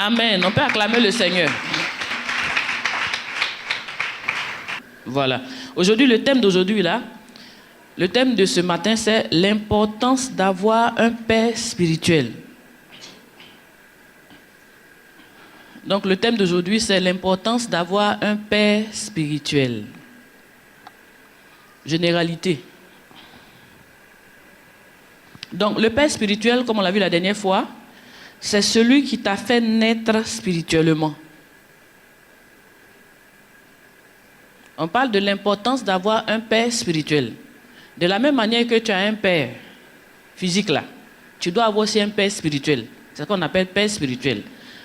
Amen. On peut acclamer le Seigneur. Voilà. Aujourd'hui, le thème d'aujourd'hui, là, le thème de ce matin, c'est l'importance d'avoir un père spirituel. Donc, le thème d'aujourd'hui, c'est l'importance d'avoir un père spirituel. Généralité. Donc, le père spirituel, comme on l'a vu la dernière fois, c'est celui qui t'a fait naître spirituellement. On parle de l'importance d'avoir un père spirituel. De la même manière que tu as un père physique là, tu dois avoir aussi un père spirituel. C'est ce qu'on appelle père spirituel.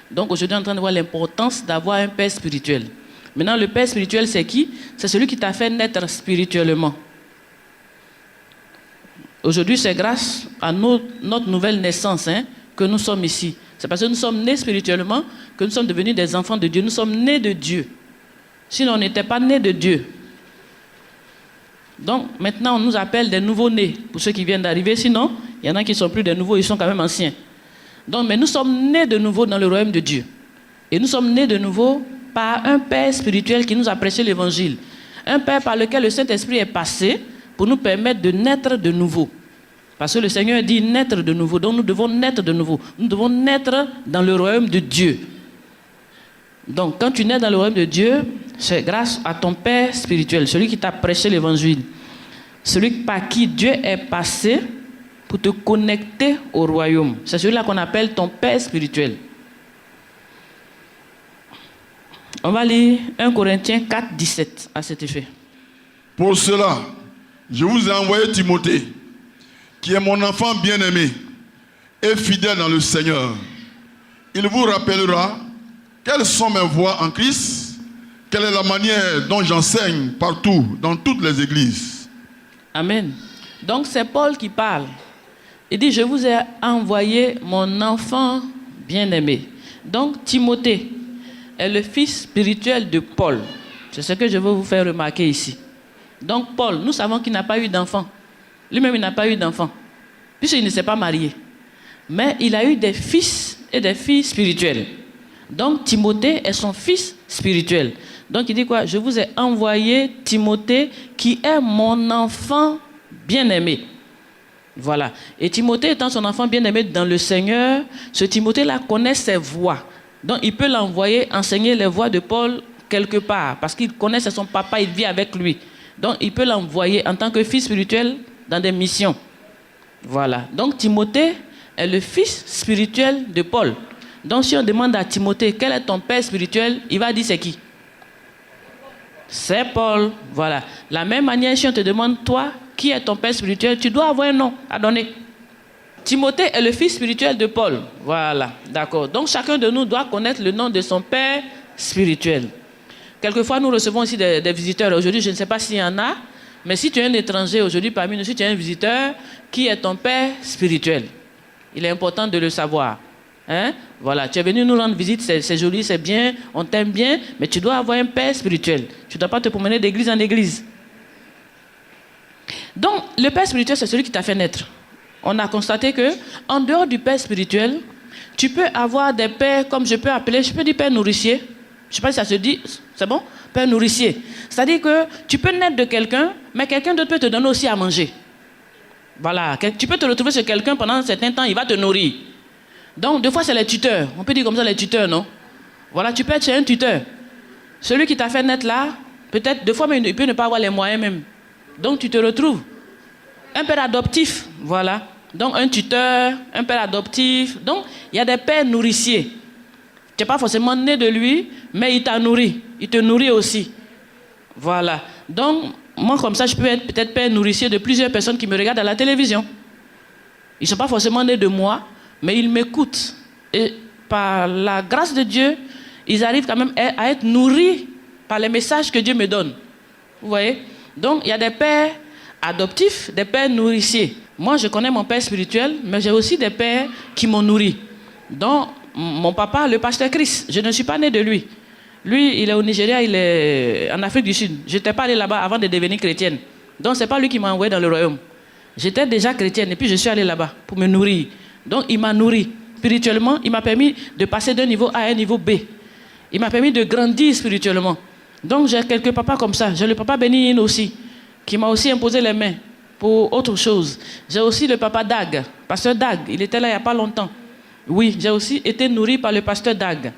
Donc aujourd'hui, on est en train de voir l'importance d'avoir un père spirituel. Maintenant, le père spirituel, c'est qui? C'est celui qui t'a fait naître spirituellement. Aujourd'hui, c'est grâce à notre nouvelle naissance que nous sommes ici. C'est parce que nous sommes nés spirituellement que nous sommes devenus des enfants de Dieu. Nous sommes nés de Dieu. Sinon, on n'était pas nés de Dieu. Donc, maintenant, on nous appelle des nouveaux-nés, pour ceux qui viennent d'arriver. Sinon, il y en a qui ne sont plus des nouveaux, ils sont quand même anciens. Donc, mais nous sommes nés de nouveau dans le royaume de Dieu. Et nous sommes nés de nouveau par un Père spirituel qui nous a prêché l'évangile. Un Père par lequel le Saint-Esprit est passé pour nous permettre de naître de nouveau. Parce que le Seigneur dit naître de nouveau. Donc, nous devons naître de nouveau. Nous devons naître dans le royaume de Dieu. Donc, quand tu nais dans le royaume de Dieu, c'est grâce à ton Père spirituel, celui qui t'a prêché l'évangile, celui par qui Dieu est passé pour te connecter au royaume. C'est celui-là qu'on appelle ton Père spirituel. On va lire 1 Corinthiens 4, 17 à cet effet. Pour cela, je vous ai envoyé Timothée, qui est mon enfant bien-aimé et fidèle dans le Seigneur. Il vous rappellera quelles sont mes voies en Christ, quelle est la manière dont j'enseigne partout, dans toutes les églises. Amen. Donc c'est Paul qui parle. Il dit, je vous ai envoyé mon enfant bien-aimé. Donc Timothée est le fils spirituel de Paul. C'est ce que je veux vous faire remarquer ici. Donc Paul, nous savons qu'il n'a pas eu d'enfant. Lui-même, il n'a pas eu d'enfant, puisqu'il ne s'est pas marié. Mais il a eu des fils et des filles spirituels. Donc Timothée est son fils spirituel. Donc il dit quoi? Je vous ai envoyé Timothée qui est mon enfant bien-aimé. Voilà. Et Timothée étant son enfant bien-aimé dans le Seigneur, ce Timothée-là connaît ses voies. Donc il peut l'envoyer enseigner les voies de Paul quelque part. Parce qu'il connaît, c'est son papa, il vit avec lui. Donc il peut l'envoyer en tant que fils spirituel dans des missions. Voilà. Donc Timothée est le fils spirituel de Paul. Donc si on demande à Timothée quel est ton père spirituel, il va dire c'est qui? C'est Paul. Voilà. La même manière, si on te demande toi qui est ton père spirituel, tu dois avoir un nom à donner. Timothée est le fils spirituel de Paul. Voilà. D'accord. Donc chacun de nous doit connaître le nom de son père spirituel. Quelquefois nous recevons aussi des visiteurs. Aujourd'hui je ne sais pas s'il y en a, mais si tu es un étranger aujourd'hui parmi nous, si tu es un visiteur, qui est ton père spirituel? Il est important de le savoir. Hein? Voilà, tu es venu nous rendre visite, c'est joli, c'est bien, on t'aime bien, mais tu dois avoir un père spirituel. Tu ne dois pas te promener d'église en église. Donc, le père spirituel, c'est celui qui t'a fait naître. On a constaté que, en dehors du père spirituel, tu peux avoir des pères, comme je peux dire père nourricier. Je ne sais pas si ça se dit, c'est bon? Père nourricier. C'est-à-dire que tu peux naître de quelqu'un, mais quelqu'un d'autre peut te donner aussi à manger. Voilà, tu peux te retrouver chez quelqu'un pendant un certain temps, il va te nourrir. Donc, des fois, c'est les tuteurs. On peut dire comme ça les tuteurs, non? Voilà, tu peux être chez un tuteur. Celui qui t'a fait naître là, peut-être, deux fois, mais il peut ne pas avoir les moyens même. Donc, tu te retrouves. Un père adoptif, voilà. Donc, un tuteur, un père adoptif. Donc, il y a des pères nourriciers. Tu n'es pas forcément né de lui, mais il t'a nourri. Il te nourrit aussi. Voilà. Donc, moi, comme ça, je peux être peut-être père nourricier de plusieurs personnes qui me regardent à la télévision. Ils ne sont pas forcément nés de moi, mais ils m'écoutent. Et par la grâce de Dieu, ils arrivent quand même à être nourris par les messages que Dieu me donne. Vous voyez? Donc, il y a des pères adoptifs, des pères nourriciers. Moi, je connais mon père spirituel, mais j'ai aussi des pères qui m'ont nourri. Donc, mon papa, le pasteur Chris, je ne suis pas né de lui. Lui, il est au Nigeria, il est en Afrique du Sud. Je n'étais pas allé là-bas avant de devenir chrétienne. Donc, ce n'est pas lui qui m'a envoyé dans le royaume. J'étais déjà chrétienne et puis je suis allé là-bas pour me nourrir. Donc, il m'a nourri. spirituellement, il m'a permis de passer d'un niveau A à un niveau B. Il m'a permis de grandir spirituellement. Donc j'ai quelques papas comme ça. J'ai le papa Bénin aussi, qui m'a aussi imposé les mains pour autre chose. J'ai aussi le papa Dag, pasteur Dag, il était là il n'y a pas longtemps. Oui, j'ai aussi été nourri par le pasteur Dag.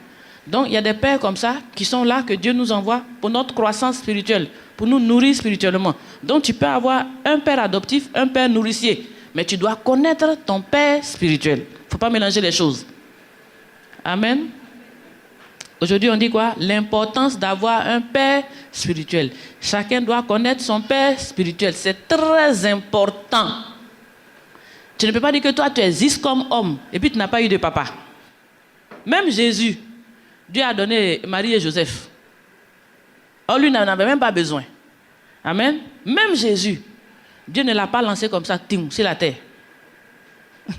Donc il y a des pères comme ça qui sont là, que Dieu nous envoie pour notre croissance spirituelle, pour nous nourrir spirituellement. Donc tu peux avoir un père adoptif, un père nourricier, mais tu dois connaître ton père spirituel. Il ne faut pas mélanger les choses. Amen. Aujourd'hui, on dit quoi? L'importance d'avoir un père spirituel. Chacun doit connaître son père spirituel. C'est très important. Tu ne peux pas dire que toi, tu existes comme homme et puis tu n'as pas eu de papa. Même Jésus, Dieu a donné Marie et Joseph. Or, lui n'en avait même pas besoin. Amen. Même Jésus, Dieu ne l'a pas lancé comme ça, sur la terre.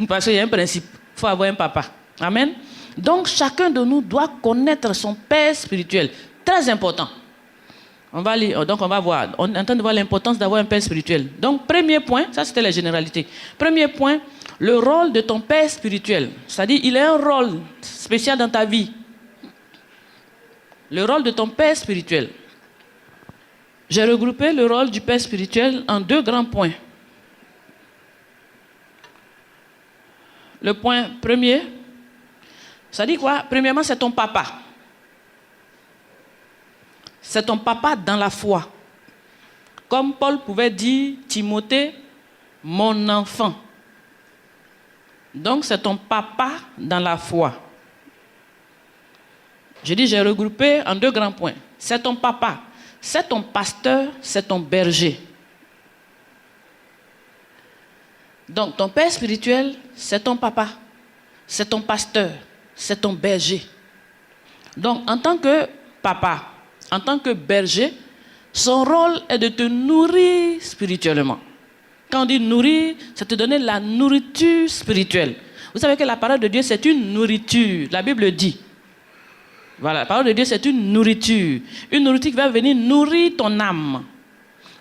Parce qu'il y a un principe. Il faut avoir un papa. Amen. Donc, chacun de nous doit connaître son père spirituel. Très important. On va lire, donc on va voir. On est en train de voir l'importance d'avoir un père spirituel. Donc, premier point, ça c'était les généralités. Premier point, le rôle de ton père spirituel. C'est-à-dire, il a un rôle spécial dans ta vie. Le rôle de ton père spirituel. J'ai regroupé le rôle du père spirituel en deux grands points. Le point premier, ça dit quoi? Premièrement, c'est ton papa. C'est ton papa dans la foi. Comme Paul pouvait dire, Timothée, mon enfant. Donc, c'est ton papa dans la foi. Je dis, j'ai regroupé en deux grands points. C'est ton papa, c'est ton pasteur, c'est ton berger. Donc, ton père spirituel, c'est ton papa, c'est ton pasteur, c'est ton berger. Donc, en tant que papa, en tant que berger, son rôle est de te nourrir spirituellement. Quand on dit nourrir, c'est te donner la nourriture spirituelle. Vous savez que la parole de Dieu, c'est une nourriture. La Bible dit. Voilà, la parole de Dieu, c'est une nourriture. Une nourriture qui va venir nourrir ton âme.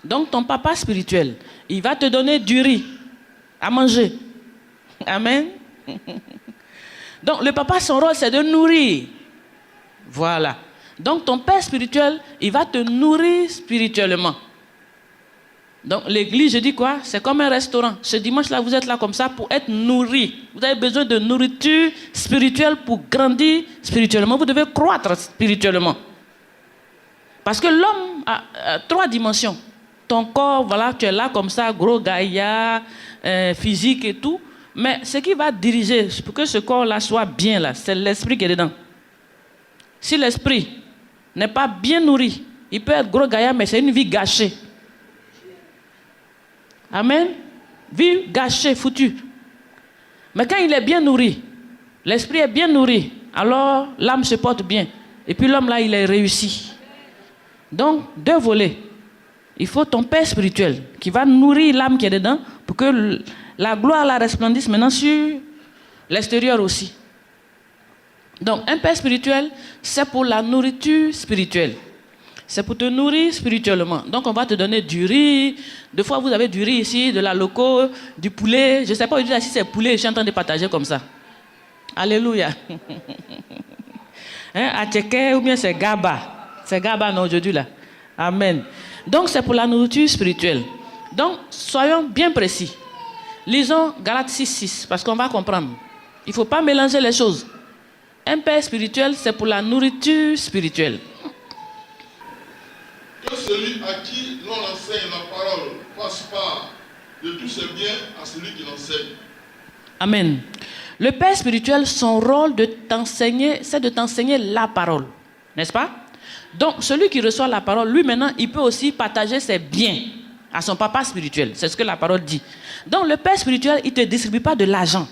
Donc, ton papa spirituel, il va te donner du riz à manger. Amen. Donc, le papa, son rôle, c'est de nourrir. Voilà. Donc, ton père spirituel, il va te nourrir spirituellement. Donc, l'église, je dis quoi? C'est comme un restaurant. Ce dimanche-là, vous êtes là comme ça pour être nourri. Vous avez besoin de nourriture spirituelle pour grandir spirituellement. Vous devez croître spirituellement. Parce que l'homme a trois dimensions. Ton corps, voilà, tu es là comme ça, gros gaillard, physique et tout. Mais ce qui va diriger pour que ce corps-là soit bien là, c'est l'esprit qui est dedans. Si l'esprit n'est pas bien nourri, il peut être gros gaillard, mais c'est une vie gâchée. Amen. Vie gâchée, foutue. Mais quand il est bien nourri, l'esprit est bien nourri, alors l'âme se porte bien. Et puis l'homme là, il est réussi. Donc, deux volets. Il faut ton père spirituel qui va nourrir l'âme qui est dedans pour que la gloire la resplendisse maintenant sur l'extérieur aussi. Donc, un père spirituel, c'est pour la nourriture spirituelle. C'est pour te nourrir spirituellement. Donc, on va te donner du riz. Des fois, vous avez du riz ici, de la loco, du poulet. Je ne sais pas si c'est poulet, je suis en train de partager comme ça. Alléluia. Atcheke ou bien c'est Gaba. C'est Gaba, non, aujourd'hui là. Amen. Donc, c'est pour la nourriture spirituelle. Donc, soyons bien précis. Lisons Galates 6:6, parce qu'on va comprendre. Il ne faut pas mélanger les choses. Un père spirituel, c'est pour la nourriture spirituelle. Que celui à qui l'on enseigne la parole fasse part de tous ses biens à celui qui l'enseigne. Amen. Le père spirituel, son rôle de t'enseigner, c'est de t'enseigner la parole. N'est-ce pas? Donc, celui qui reçoit la parole, lui maintenant, il peut aussi partager ses biens à son papa spirituel. C'est ce que la parole dit. Donc, le père spirituel, il ne te distribue pas de l'argent.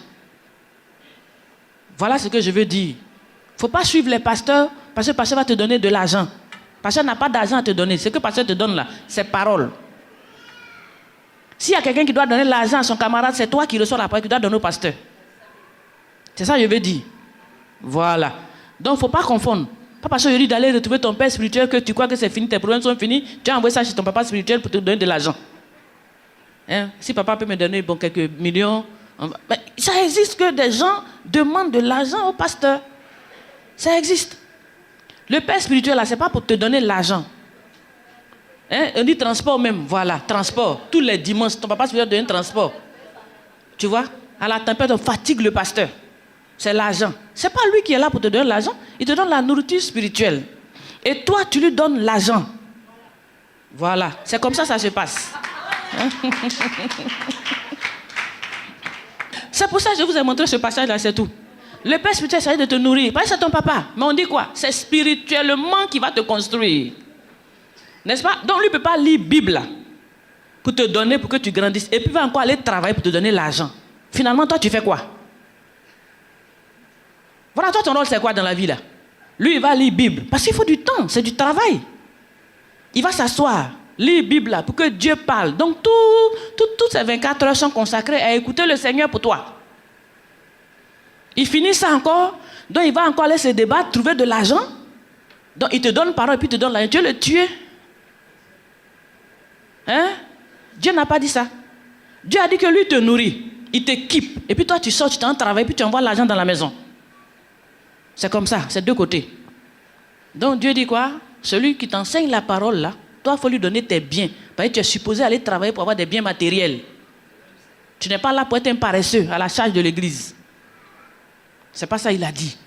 Voilà ce que je veux dire. Il ne faut pas suivre les pasteurs parce que le pasteur va te donner de l'argent. Le pasteur n'a pas d'argent à te donner. Ce que le pasteur te donne là, c'est parole. S'il y a quelqu'un qui doit donner l'argent à son camarade, c'est toi qui reçois la parole, qui dois donner au pasteur. C'est ça que je veux dire. Voilà. Donc, il ne faut pas confondre. Pas parce que je dis d'aller retrouver ton père spirituel que tu crois que c'est fini, tes problèmes sont finis. Tu as envoyé ça chez ton papa spirituel pour te donner de l'argent. Hein? Si papa peut me donner quelques millions Mais ça existe que des gens demandent de l'argent au pasteur. Ça existe. Le père spirituel, là, ce n'est pas pour te donner l'argent. Hein? On dit transport même. Voilà, transport. Tous les dimanches, ton papa spirituel te donne transport. Tu vois? À la tempête, on fatigue le pasteur. C'est l'argent. Ce n'est pas lui qui est là pour te donner l'argent. Il te donne la nourriture spirituelle. Et toi, tu lui donnes l'argent. Voilà. C'est comme ça que ça se passe. Hein? C'est pour ça que je vous ai montré ce passage-là, c'est tout. Le père spirituel s'agit de te nourrir. Pas que c'est ton papa. Mais on dit quoi? C'est spirituellement qui va te construire. N'est-ce pas? Donc lui ne peut pas lire Bible là, pour te donner, pour que tu grandisses. Et puis il va encore aller travailler pour te donner l'argent. Finalement, toi, tu fais quoi? Voilà, toi, ton rôle, c'est quoi dans la vie là? Lui, il va lire Bible. Parce qu'il faut du temps, c'est du travail. Il va s'asseoir, lire Bible là, pour que Dieu parle. Donc, toutes ces 24 heures sont consacrées à écouter le Seigneur pour toi. Il finit ça encore, donc il va encore aller se débattre, trouver de l'argent. Donc, il te donne parole et puis il te donne l'argent. Tu veux le tuer? Hein? Dieu n'a pas dit ça. Dieu a dit que lui te nourrit, il t'équipe. Et puis toi, tu sors, tu t'en travailles, puis tu envoies l'argent dans la maison. C'est comme ça, c'est deux côtés. Donc Dieu dit quoi? Celui qui t'enseigne la parole là, toi, il faut lui donner tes biens. Parce que tu es supposé aller travailler pour avoir des biens matériels. Tu n'es pas là pour être un paresseux à la charge de l'église. C'est pas ça il a dit.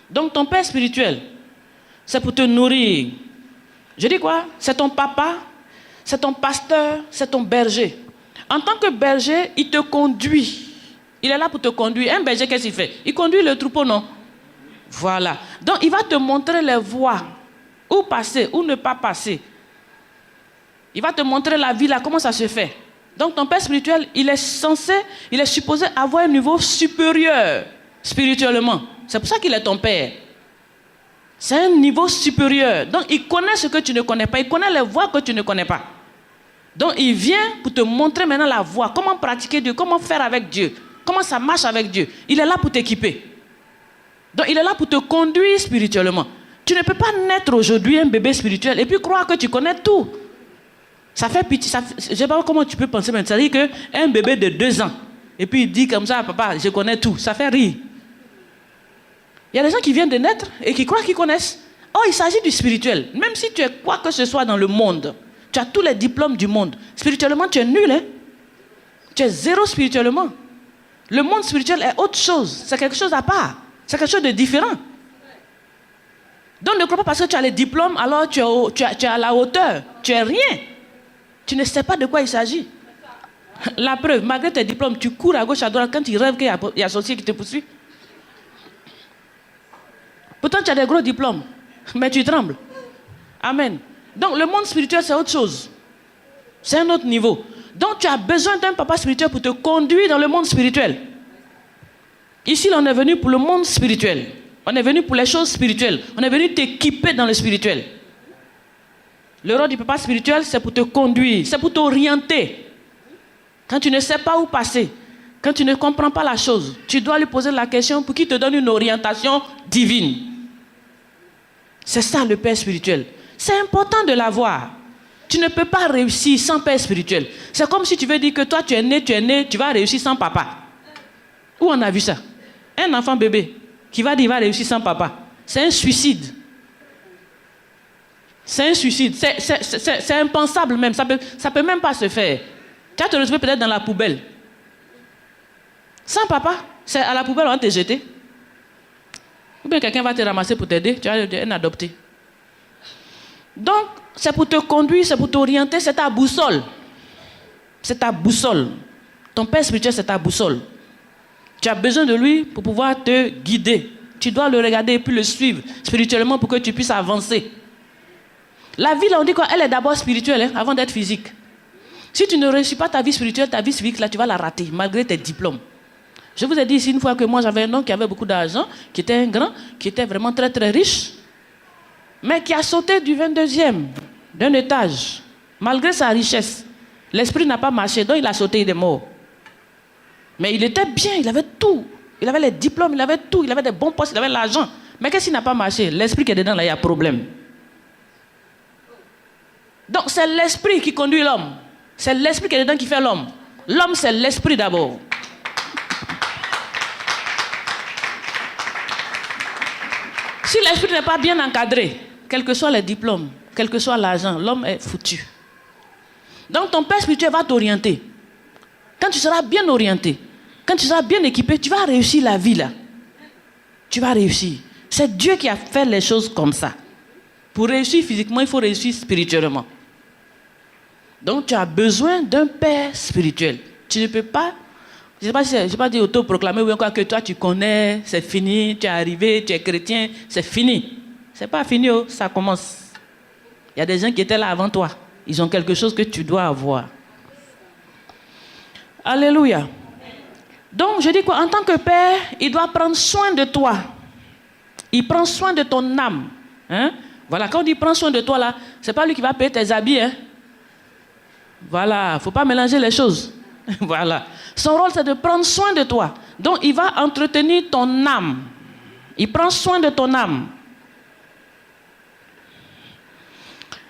Donc ton père spirituel, c'est pour te nourrir. Je dis quoi? C'est ton papa, c'est ton pasteur, c'est ton berger. En tant que berger, il te conduit. Il est là pour te conduire. Un berger, qu'est-ce qu'il fait? Il conduit le troupeau, non? Voilà. Donc, il va te montrer les voies. Où passer, où ne pas passer. Il va te montrer la vie là, comment ça se fait. Donc, ton père spirituel, il est supposé avoir un niveau supérieur spirituellement. C'est pour ça qu'il est ton père. C'est un niveau supérieur. Donc, il connaît ce que tu ne connais pas. Il connaît les voies que tu ne connais pas. Donc, il vient pour te montrer maintenant la voie. Comment pratiquer Dieu, comment faire avec Dieu. Comment ça marche avec Dieu. Il est là pour t'équiper. Donc, il est là pour te conduire spirituellement. Tu ne peux pas naître aujourd'hui un bébé spirituel et puis croire que tu connais tout. Ça fait pitié. Je ne sais pas comment tu peux penser, mais ça dit qu'un bébé de 2 ans, et puis il dit comme ça, papa, je connais tout. Ça fait rire. Il y a des gens qui viennent de naître et qui croient qu'ils connaissent. Oh, il s'agit du spirituel. Même si tu es quoi que ce soit dans le monde, tu as tous les diplômes du monde. Spirituellement, tu es nul. Hein? Tu es zéro spirituellement. Le monde spirituel est autre chose. C'est quelque chose à part. C'est quelque chose de différent. Donc ne crois pas parce que tu as les diplômes, alors tu es à la hauteur. Tu es rien. Tu ne sais pas de quoi il s'agit. La preuve, malgré tes diplômes, tu cours à gauche, à droite, quand tu rêves qu'il y a un sorcier qui te poursuit. Pourtant, tu as des gros diplômes, mais tu trembles. Amen. Donc le monde spirituel, c'est autre chose. C'est un autre niveau. Donc tu as besoin d'un papa spirituel pour te conduire dans le monde spirituel. Ici, on est venu pour le monde spirituel. On est venu pour les choses spirituelles. On est venu t'équiper dans le spirituel. Le rôle du papa spirituel, c'est pour te conduire, c'est pour t'orienter. Quand tu ne sais pas où passer, quand tu ne comprends pas la chose, tu dois lui poser la question pour qu'il te donne une orientation divine. C'est ça le père spirituel. C'est important de l'avoir. Tu ne peux pas réussir sans père spirituel. C'est comme si tu veux dire que toi, tu es né, tu vas réussir sans papa. Où on a vu ça? Un enfant bébé qui va dire qu'il va réussir sans papa. C'est un suicide. C'est un suicide. C'est impensable même. Ça peut même pas se faire. Tu vas te retrouver peut-être dans la poubelle. Sans papa, c'est à la poubelle on va te jeter. Ou bien quelqu'un va te ramasser pour t'aider. Tu vas un adopté. Donc, c'est pour te conduire, c'est pour t'orienter, c'est ta boussole. C'est ta boussole. Ton père spirituel, c'est ta boussole. Tu as besoin de lui pour pouvoir te guider. Tu dois le regarder et puis le suivre spirituellement pour que tu puisses avancer. La vie, là, on dit quoi? Elle est d'abord spirituelle hein, avant d'être physique. Si tu ne réussis pas ta vie spirituelle, ta vie physique, là, tu vas la rater, malgré tes diplômes. Je vous ai dit ici une fois que moi, j'avais un homme qui avait beaucoup d'argent, qui était un grand, qui était vraiment très, très riche, mais qui a sauté du 22e, d'un étage, malgré sa richesse. L'esprit n'a pas marché, donc il a sauté, il est mort. Mais il était bien, il avait tout. Il avait les diplômes, il avait tout, il avait des bons postes, il avait l'argent. Mais qu'est-ce qui n'a pas marché? L'esprit qui est dedans, là, il y a problème. Donc c'est l'esprit qui conduit l'homme. C'est l'esprit qui est dedans qui fait l'homme. L'homme, c'est l'esprit d'abord. Si l'esprit n'est pas bien encadré, quels que soient les diplômes, quel que soit l'argent, l'homme est foutu. Donc ton père spirituel va t'orienter. Quand tu seras bien orienté, quand tu seras bien équipé, tu vas réussir la vie là. Tu vas réussir. C'est Dieu qui a fait les choses comme ça. Pour réussir physiquement, il faut réussir spirituellement. Donc tu as besoin d'un père spirituel. Tu ne peux pas, je ne sais pas dire autoproclamer ou encore que toi tu connais, c'est fini, tu es arrivé, tu es chrétien, c'est fini. C'est pas fini, oh, ça commence. Il y a des gens qui étaient là avant toi. Ils ont quelque chose que tu dois avoir. Alléluia. Donc je dis quoi? En tant que père, il doit prendre soin de toi. Il prend soin de ton âme. Hein? Voilà, quand il prend soin de toi là, c'est pas lui qui va payer tes habits. Hein? Voilà, faut pas mélanger les choses. Voilà. Son rôle c'est de prendre soin de toi. Donc il va entretenir ton âme. Il prend soin de ton âme.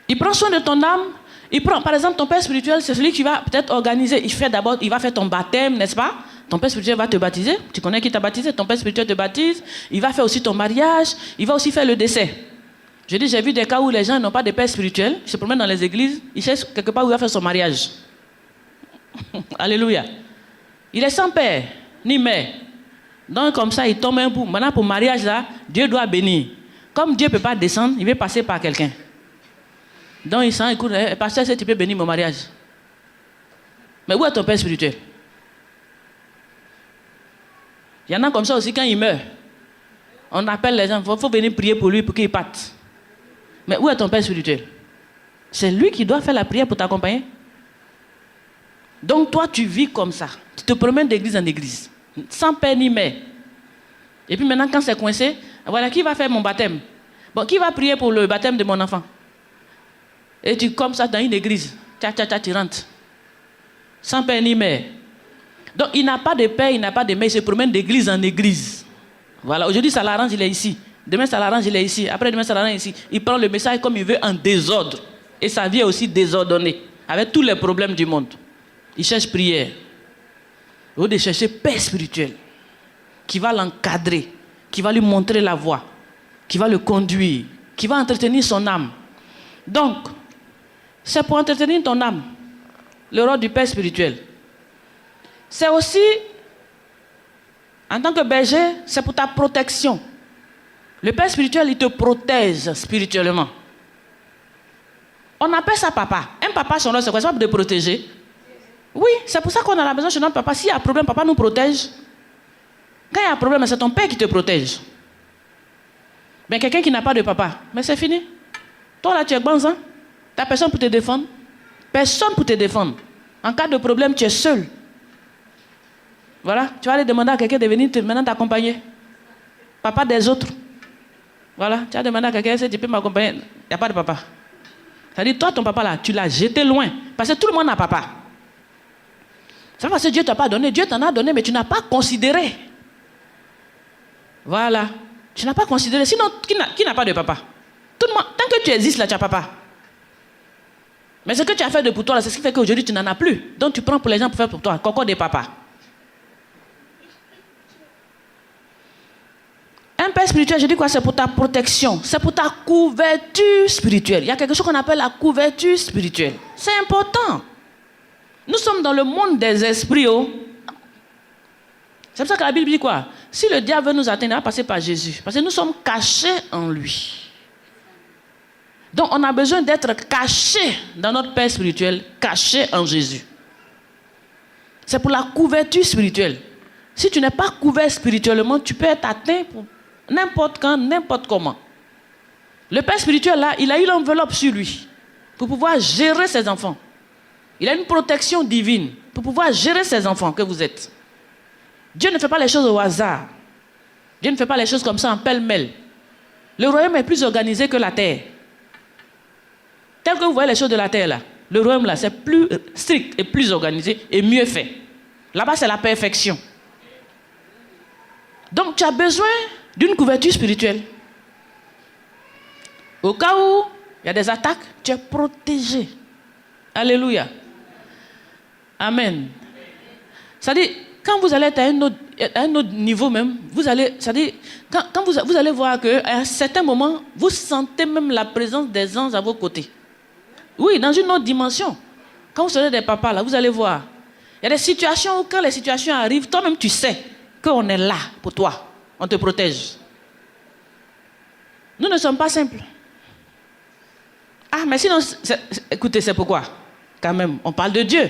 Il prend soin de ton âme. Il prend, par exemple, ton père spirituel, c'est celui qui va peut-être organiser. Il va faire ton baptême, n'est-ce pas? Ton père spirituel va te baptiser. Tu connais qui t'a baptisé? Ton père spirituel te baptise. Il va faire aussi ton mariage. Il va aussi faire le décès. Je dis, j'ai vu des cas où les gens n'ont pas de père spirituel. Ils se promènent dans les églises. Ils cherchent quelque part où il va faire son mariage. Alléluia. Il est sans père, ni mère. Donc, comme ça, il tombe un bout. Maintenant, pour le mariage, là, Dieu doit bénir. Comme Dieu ne peut pas descendre, il veut passer par quelqu'un. Donc, il sent, écoute, pasteur, si tu peux bénir mon mariage. Mais où est ton père spirituel? Il y en a comme ça aussi, quand il meurt, on appelle les gens, il faut venir prier pour lui pour qu'il parte. Mais où est ton père spirituel? C'est lui qui doit faire la prière pour t'accompagner. Donc, toi, tu vis comme ça. Tu te promènes d'église en église, sans père ni mère. Et puis maintenant, quand c'est coincé, voilà, qui va faire mon baptême? Bon, qui va prier pour le baptême de mon enfant? Et tu, comme ça, dans une église, tu rentres. Sans père ni mère. Donc, il n'a pas de père, il n'a pas de mère, il se promène d'église en église. Voilà, aujourd'hui, ça l'arrange, il est ici. Demain, ça l'arrange, il est ici. Après, demain, ça l'arrange ici. Il prend le message comme il veut en désordre. Et sa vie est aussi désordonnée, avec tous les problèmes du monde. Il cherche prière. Au lieu de chercher père spirituel, qui va l'encadrer, qui va lui montrer la voie, qui va le conduire, qui va entretenir son âme. Donc, c'est pour entretenir ton âme, le rôle du père spirituel. C'est aussi, en tant que berger, c'est pour ta protection. Le père spirituel, il te protège spirituellement. On appelle ça papa. Un papa, son rôle, c'est quoi? C'est pas pour te protéger. Oui, c'est pour ça qu'on a la besoin chez notre papa. S'il y a un problème, papa nous protège. Quand il y a un problème, c'est ton père qui te protège. Mais quelqu'un qui n'a pas de papa, mais c'est fini. Toi là, tu es bon, hein? Tu n'as personne pour te défendre. Personne pour te défendre. En cas de problème, tu es seul. Voilà, tu vas aller demander à quelqu'un de venir maintenant t'accompagner. Papa des autres. Voilà, tu vas demander à quelqu'un si tu peux m'accompagner. Il n'y a pas de papa. C'est-à-dire, toi, ton papa là, tu l'as jeté loin. Parce que tout le monde n'a papa. C'est pas parce que Dieu ne t'a pas donné. Dieu t'en a donné, mais tu n'as pas considéré. Voilà. Tu n'as pas considéré. Sinon, qui n'a pas de papa? Tout le monde, tant que tu existes là, tu as papa. Mais ce que tu as fait de pour toi, c'est ce qui fait qu'aujourd'hui, tu n'en as plus. Donc, tu prends pour les gens pour faire pour toi. Coco des papas. Un père spirituel, je dis quoi? C'est pour ta protection. C'est pour ta couverture spirituelle. Il y a quelque chose qu'on appelle la couverture spirituelle. C'est important. Nous sommes dans le monde des esprits. Oh. C'est pour ça que la Bible dit quoi? Si le diable veut nous atteindre, il va passer par Jésus. Parce que nous sommes cachés en lui. Donc, on a besoin d'être cachés dans notre Père spirituel, cachés en Jésus. C'est pour la couverture spirituelle. Si tu n'es pas couvert spirituellement, tu peux être atteint pour n'importe quand, n'importe comment. Le Père spirituel, là, il a eu l'enveloppe sur lui pour pouvoir gérer ses enfants. Il a une protection divine pour pouvoir gérer ses enfants que vous êtes. Dieu ne fait pas les choses au hasard. Dieu ne fait pas les choses comme ça en pêle-mêle. Le royaume est plus organisé que la terre. Tel que vous voyez les choses de la terre là, le royaume là, c'est plus strict et plus organisé et mieux fait. Là-bas, c'est la perfection. Donc, tu as besoin d'une couverture spirituelle. Au cas où il y a des attaques, tu es protégé. Alléluia. Amen. C'est-à-dire, quand vous allez être à un autre niveau même, vous allez, c'est-à-dire, quand vous allez voir qu'à un certain moment, vous sentez même la présence des anges à vos côtés. Oui, dans une autre dimension. Quand vous serez des papas, là, vous allez voir. Il y a des situations où quand les situations arrivent, toi-même tu sais qu'on est là pour toi. On te protège. Nous ne sommes pas simples. Ah, mais sinon, écoutez, c'est pourquoi? Quand même, on parle de Dieu.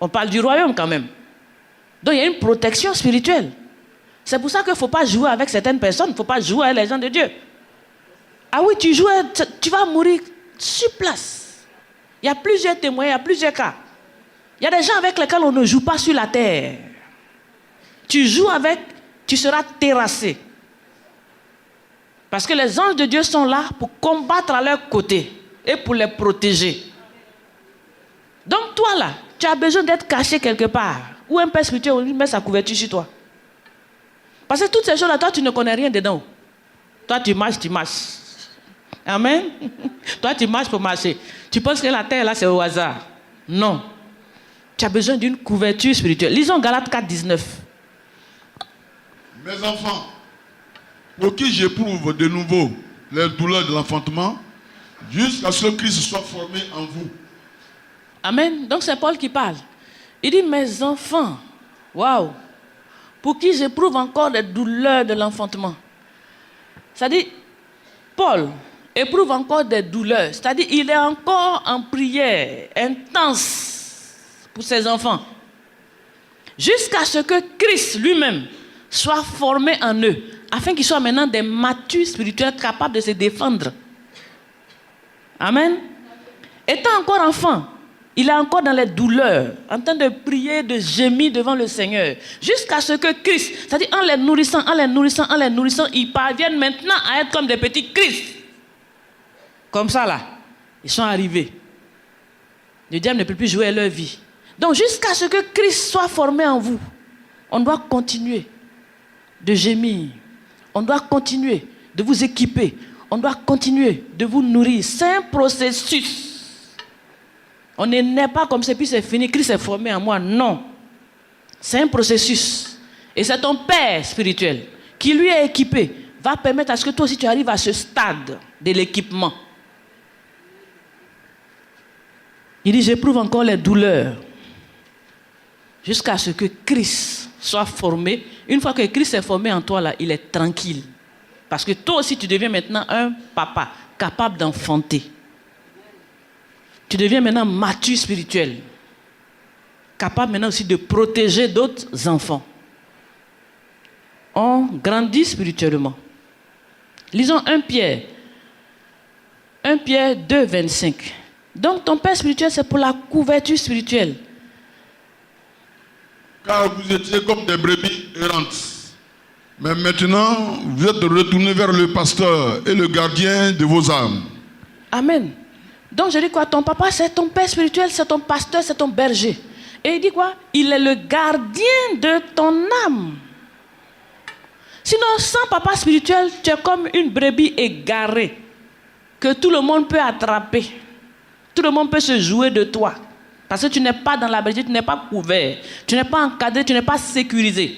On parle du royaume quand même. Donc il y a une protection spirituelle. C'est pour ça qu'il ne faut pas jouer avec certaines personnes. Il ne faut pas jouer avec les gens de Dieu. Ah oui, tu joues, tu vas mourir sur place. Il y a plusieurs témoins, il y a plusieurs cas. Il y a des gens avec lesquels on ne joue pas sur la terre. Tu joues avec, tu seras terrassé. Parce que les anges de Dieu sont là pour combattre à leur côté et pour les protéger. Donc toi là, tu as besoin d'être caché quelque part. Ou un père spirituel met sa couverture sur toi. Parce que toutes ces choses-là, toi tu ne connais rien dedans. Toi tu marches, tu marches. Amen. Toi tu marches pour marcher. Tu penses que la terre là c'est au hasard. Non. Tu as besoin d'une couverture spirituelle. Lisons Galates 4, 19. Mes enfants, pour qui j'éprouve de nouveau les douleurs de l'enfantement, jusqu'à ce que Christ soit formé en vous. Amen. Donc c'est Paul qui parle. Il dit, mes enfants, waouh, pour qui j'éprouve encore les douleurs de l'enfantement. C'est-à-dire, Paul éprouve encore des douleurs. C'est-à-dire, il est encore en prière intense pour ses enfants. Jusqu'à ce que Christ lui-même soit formé en eux, afin qu'ils soient maintenant des matures spirituels capables de se défendre. Amen. Étant encore enfant, il est encore dans les douleurs, en train de prier, de gémir devant le Seigneur, jusqu'à ce que Christ, c'est-à-dire en les nourrissant, ils parviennent maintenant à être comme des petits Christ. Comme ça là, ils sont arrivés. Le diable ne peut plus jouer leur vie. Donc jusqu'à ce que Christ soit formé en vous, on doit continuer de gémir. On doit continuer de vous équiper. On doit continuer de vous nourrir. C'est un processus. On ne naît pas comme ça, puis c'est fini. Christ est formé en moi. Non. C'est un processus. Et c'est ton Père spirituel qui lui est équipé, va permettre à ce que toi aussi tu arrives à ce stade de l'équipement. Il dit, j'éprouve encore les douleurs jusqu'à ce que Christ soit formé. Une fois que Christ est formé en toi, là, il est tranquille. Parce que toi aussi, tu deviens maintenant un papa capable d'enfanter. Tu deviens maintenant mature spirituel. Capable maintenant aussi de protéger d'autres enfants. On grandit spirituellement. Lisons 1 Pierre 2, 25. Donc ton père spirituel, c'est pour la couverture spirituelle. Car vous étiez comme des brebis errantes. Mais maintenant, vous êtes retournés vers le pasteur et le gardien de vos âmes. Amen. Donc je dis quoi? Ton papa, c'est ton père spirituel, c'est ton pasteur, c'est ton berger. Et il dit quoi? Il est le gardien de ton âme. Sinon, sans papa spirituel, tu es comme une brebis égarée que tout le monde peut attraper. Tout le monde peut se jouer de toi. Parce que tu n'es pas dans la bergerie, tu n'es pas couvert. Tu n'es pas encadré, tu n'es pas sécurisé.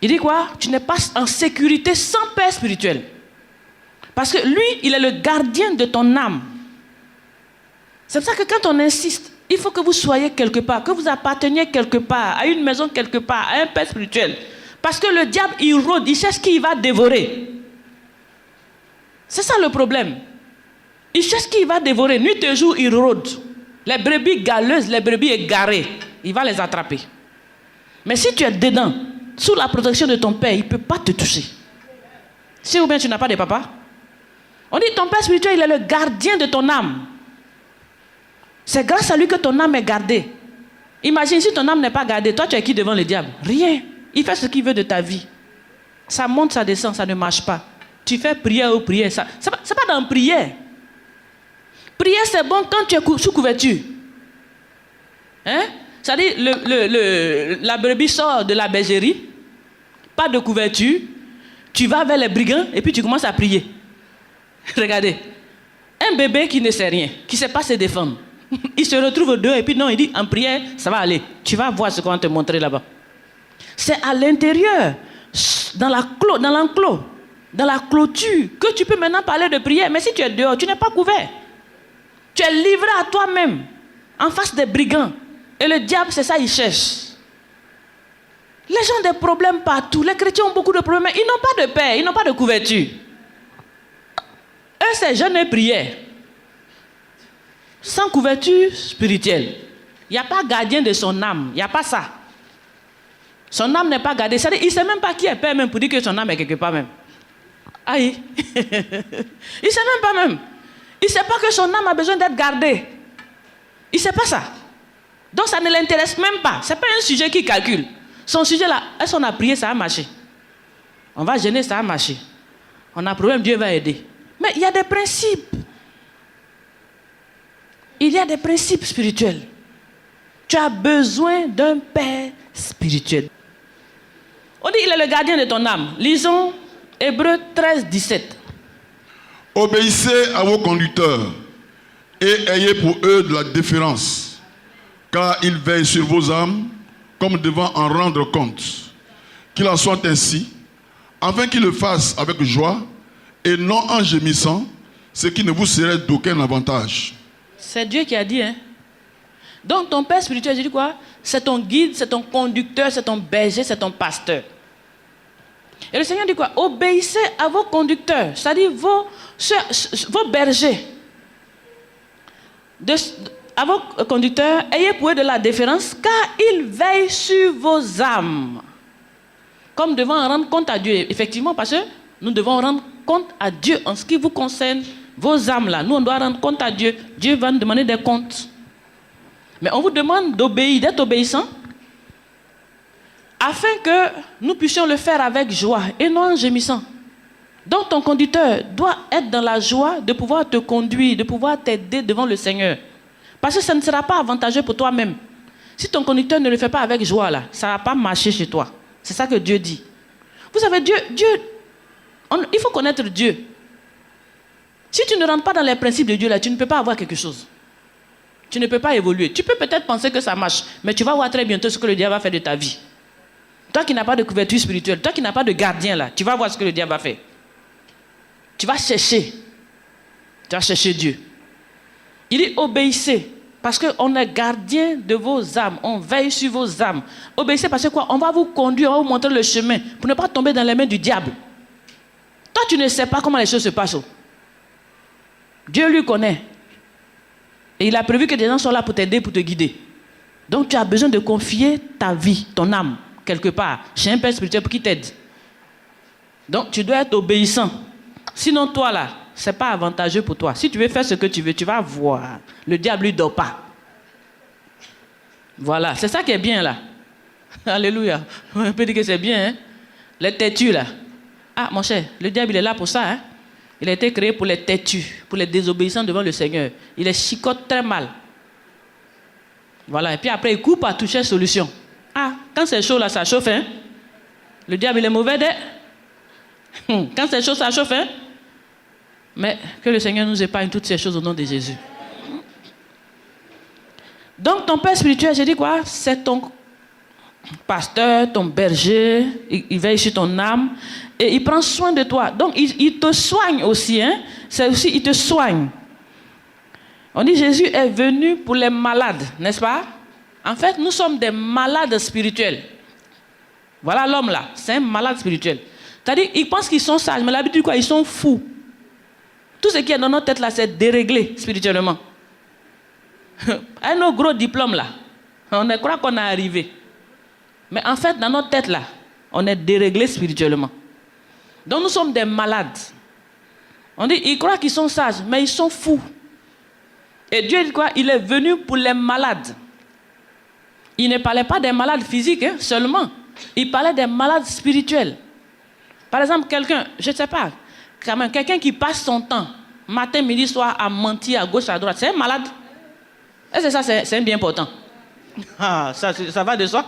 Il dit quoi? Tu n'es pas en sécurité sans père spirituel. Parce que lui, il est le gardien de ton âme. C'est pour ça que quand on insiste, il faut que vous soyez quelque part, que vous apparteniez quelque part, à une maison quelque part, à un père spirituel. Parce que le diable, il rôde, il cherche qui il va dévorer. C'est ça le problème. Il cherche qui il va dévorer. Nuit et jour, il rôde. Les brebis galeuses, les brebis égarées, il va les attraper. Mais si tu es dedans, sous la protection de ton père, il ne peut pas te toucher. Si ou bien tu n'as pas de papa. On dit ton père spirituel, il est le gardien de ton âme. C'est grâce à lui que ton âme est gardée. Imagine si ton âme n'est pas gardée, toi tu es qui devant le diable? Rien. Il fait ce qu'il veut de ta vie. Ça monte, ça descend, ça ne marche pas. Tu fais prière ou prière. Ce n'est pas dans prière. Prière, c'est bon quand tu es sous couverture. Hein? C'est-à-dire, la brebis sort de la bergerie, pas de couverture, tu vas vers les brigands et puis tu commences à prier. Regardez, un bébé qui ne sait rien, qui ne sait pas se défendre, Il se retrouve dehors et puis non, il dit en prière, ça va aller. Tu vas voir ce qu'on va te montrer là-bas. C'est à l'intérieur, dans l'enclos, dans la clôture, que tu peux maintenant parler de prière. Mais si tu es dehors, tu n'es pas couvert. Tu es livré à toi-même, en face des brigands. Et le diable, c'est ça, il cherche. Les gens ont des problèmes partout. Les chrétiens ont beaucoup de problèmes. Ils n'ont pas de paix, ils n'ont pas de couverture. Eux, c'est jeûne et prière. Sans couverture spirituelle. Il n'y a pas gardien de son âme. Il n'y a pas ça. Son âme n'est pas gardée. C'est-à-dire, il ne sait même pas qui est père même pour dire que son âme est quelque part même. Aïe. Il ne sait même pas même. Il ne sait pas que son âme a besoin d'être gardée. Il ne sait pas ça. Donc ça ne l'intéresse même pas. Ce n'est pas un sujet qu'il calcule. Son sujet là, est-ce qu'on a prié, ça a marché. On va jeûner, ça a marché. On a un problème, Dieu va aider. Mais il y a des principes. Il y a des principes spirituels. Tu as besoin d'un père spirituel. On dit qu'il est le gardien de ton âme. Lisons Hébreux 13, 17. Obéissez à vos conducteurs et ayez pour eux de la déférence, car ils veillent sur vos âmes comme devant en rendre compte. Qu'il en soit ainsi, afin qu'ils le fassent avec joie et non en gémissant, ce qui ne vous serait d'aucun avantage. C'est Dieu qui a dit, hein. Donc ton père spirituel, je dis quoi? C'est ton guide, c'est ton conducteur, c'est ton berger, c'est ton pasteur. Et le Seigneur dit quoi? Obéissez à vos conducteurs, c'est-à-dire vos bergers. À vos conducteurs, ayez pour eux de la déférence, car ils veillent sur vos âmes. Comme devant rendre compte à Dieu. Effectivement, parce que nous devons rendre compte à Dieu en ce qui vous concerne, vos âmes là. Nous, on doit rendre compte à Dieu. Dieu va nous demander des comptes. Mais on vous demande d'obéir, d'être obéissant, afin que nous puissions le faire avec joie et non en gémissant. Donc ton conducteur doit être dans la joie de pouvoir te conduire, de pouvoir t'aider devant le Seigneur. Parce que ça ne sera pas avantageux pour toi-même. Si ton conducteur ne le fait pas avec joie, là, ça ne va pas marcher chez toi. C'est ça que Dieu dit. Vous savez, il faut connaître Dieu. Si tu ne rentres pas dans les principes de Dieu, là, tu ne peux pas avoir quelque chose. Tu ne peux pas évoluer. Tu peux peut-être penser que ça marche, mais tu vas voir très bientôt ce que le diable va faire de ta vie. Toi qui n'as pas de couverture spirituelle, toi qui n'as pas de gardien, là, tu vas voir ce que le diable va faire. Tu vas chercher. Tu vas chercher Dieu. Il dit obéissez, parce qu'on est gardien de vos âmes, on veille sur vos âmes. Obéissez parce que quoi? On va vous conduire, on va vous montrer le chemin pour ne pas tomber dans les mains du diable. Toi, tu ne sais pas comment les choses se passent. Dieu lui connaît. Et il a prévu que des gens soient là pour t'aider, pour te guider. Donc tu as besoin de confier ta vie, ton âme, quelque part, chez un père spirituel pour qu'il t'aide. Donc tu dois être obéissant. Sinon toi là, ce n'est pas avantageux pour toi. Si tu veux faire ce que tu veux, tu vas voir. Le diable ne dort pas. Voilà, c'est ça qui est bien là. Alléluia. On peut dire que c'est bien, hein? Les têtus là. Ah mon cher, le diable il est là pour ça, hein? Il a été créé pour les têtus, pour les désobéissants devant le Seigneur. Il les chicote très mal. Voilà, et puis après il coupe à toucher solution. Ah, quand c'est chaud là, ça chauffe, hein? Le diable il est mauvais, quand c'est chaud, ça chauffe, hein? Mais que le Seigneur nous épargne toutes ces choses au nom de Jésus. Donc ton père spirituel, je dis quoi? C'est ton pasteur, ton berger, il veille sur ton âme et il prend soin de toi. Donc il te soigne aussi, hein? C'est aussi, il te soigne. On dit Jésus est venu pour les malades, n'est-ce pas? En fait, nous sommes des malades spirituels. Voilà l'homme là, c'est un malade spirituel. C'est-à-dire, ils pensent qu'ils sont sages, mais l'habitude quoi? Ils sont fous. Tout ce qui est dans notre tête là, c'est déréglé spirituellement. À nos gros diplômes là, on croit qu'on est arrivé. Mais en fait, dans notre tête là, on est déréglé spirituellement. Donc nous sommes des malades. On dit, ils croient qu'ils sont sages, mais ils sont fous. Et Dieu dit quoi? Il est venu pour les malades. Il ne parlait pas des malades physiques hein, seulement. Il parlait des malades spirituels. Par exemple, quelqu'un, je ne sais pas, quand même, quelqu'un qui passe son temps, matin, midi, soir, à mentir à gauche, à droite, c'est un malade. Est-ce que ça, c'est bien important? Ah, ça va de soi.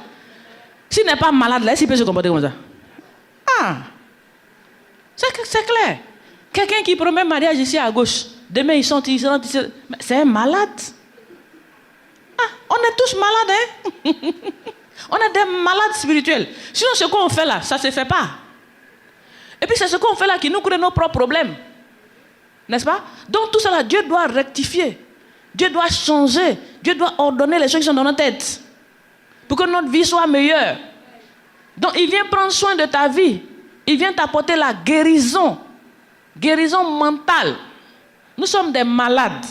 S'il n'est pas malade, là, est-ce qu'il peut se comporter comme ça? Ah, c'est clair. Quelqu'un qui promet mariage ici à gauche, demain il rentre, c'est un malade. est tous malades, hein? On est des malades spirituels. Sinon, ce qu'on fait là, ça ne se fait pas. Et puis, c'est ce qu'on fait là qui nous crée nos propres problèmes. N'est-ce pas? Donc, tout ça là, Dieu doit rectifier. Dieu doit changer. Dieu doit ordonner les choses qui sont dans notre tête. Pour que notre vie soit meilleure. Donc, il vient prendre soin de ta vie. Il vient t'apporter la guérison. Guérison mentale. Nous sommes des malades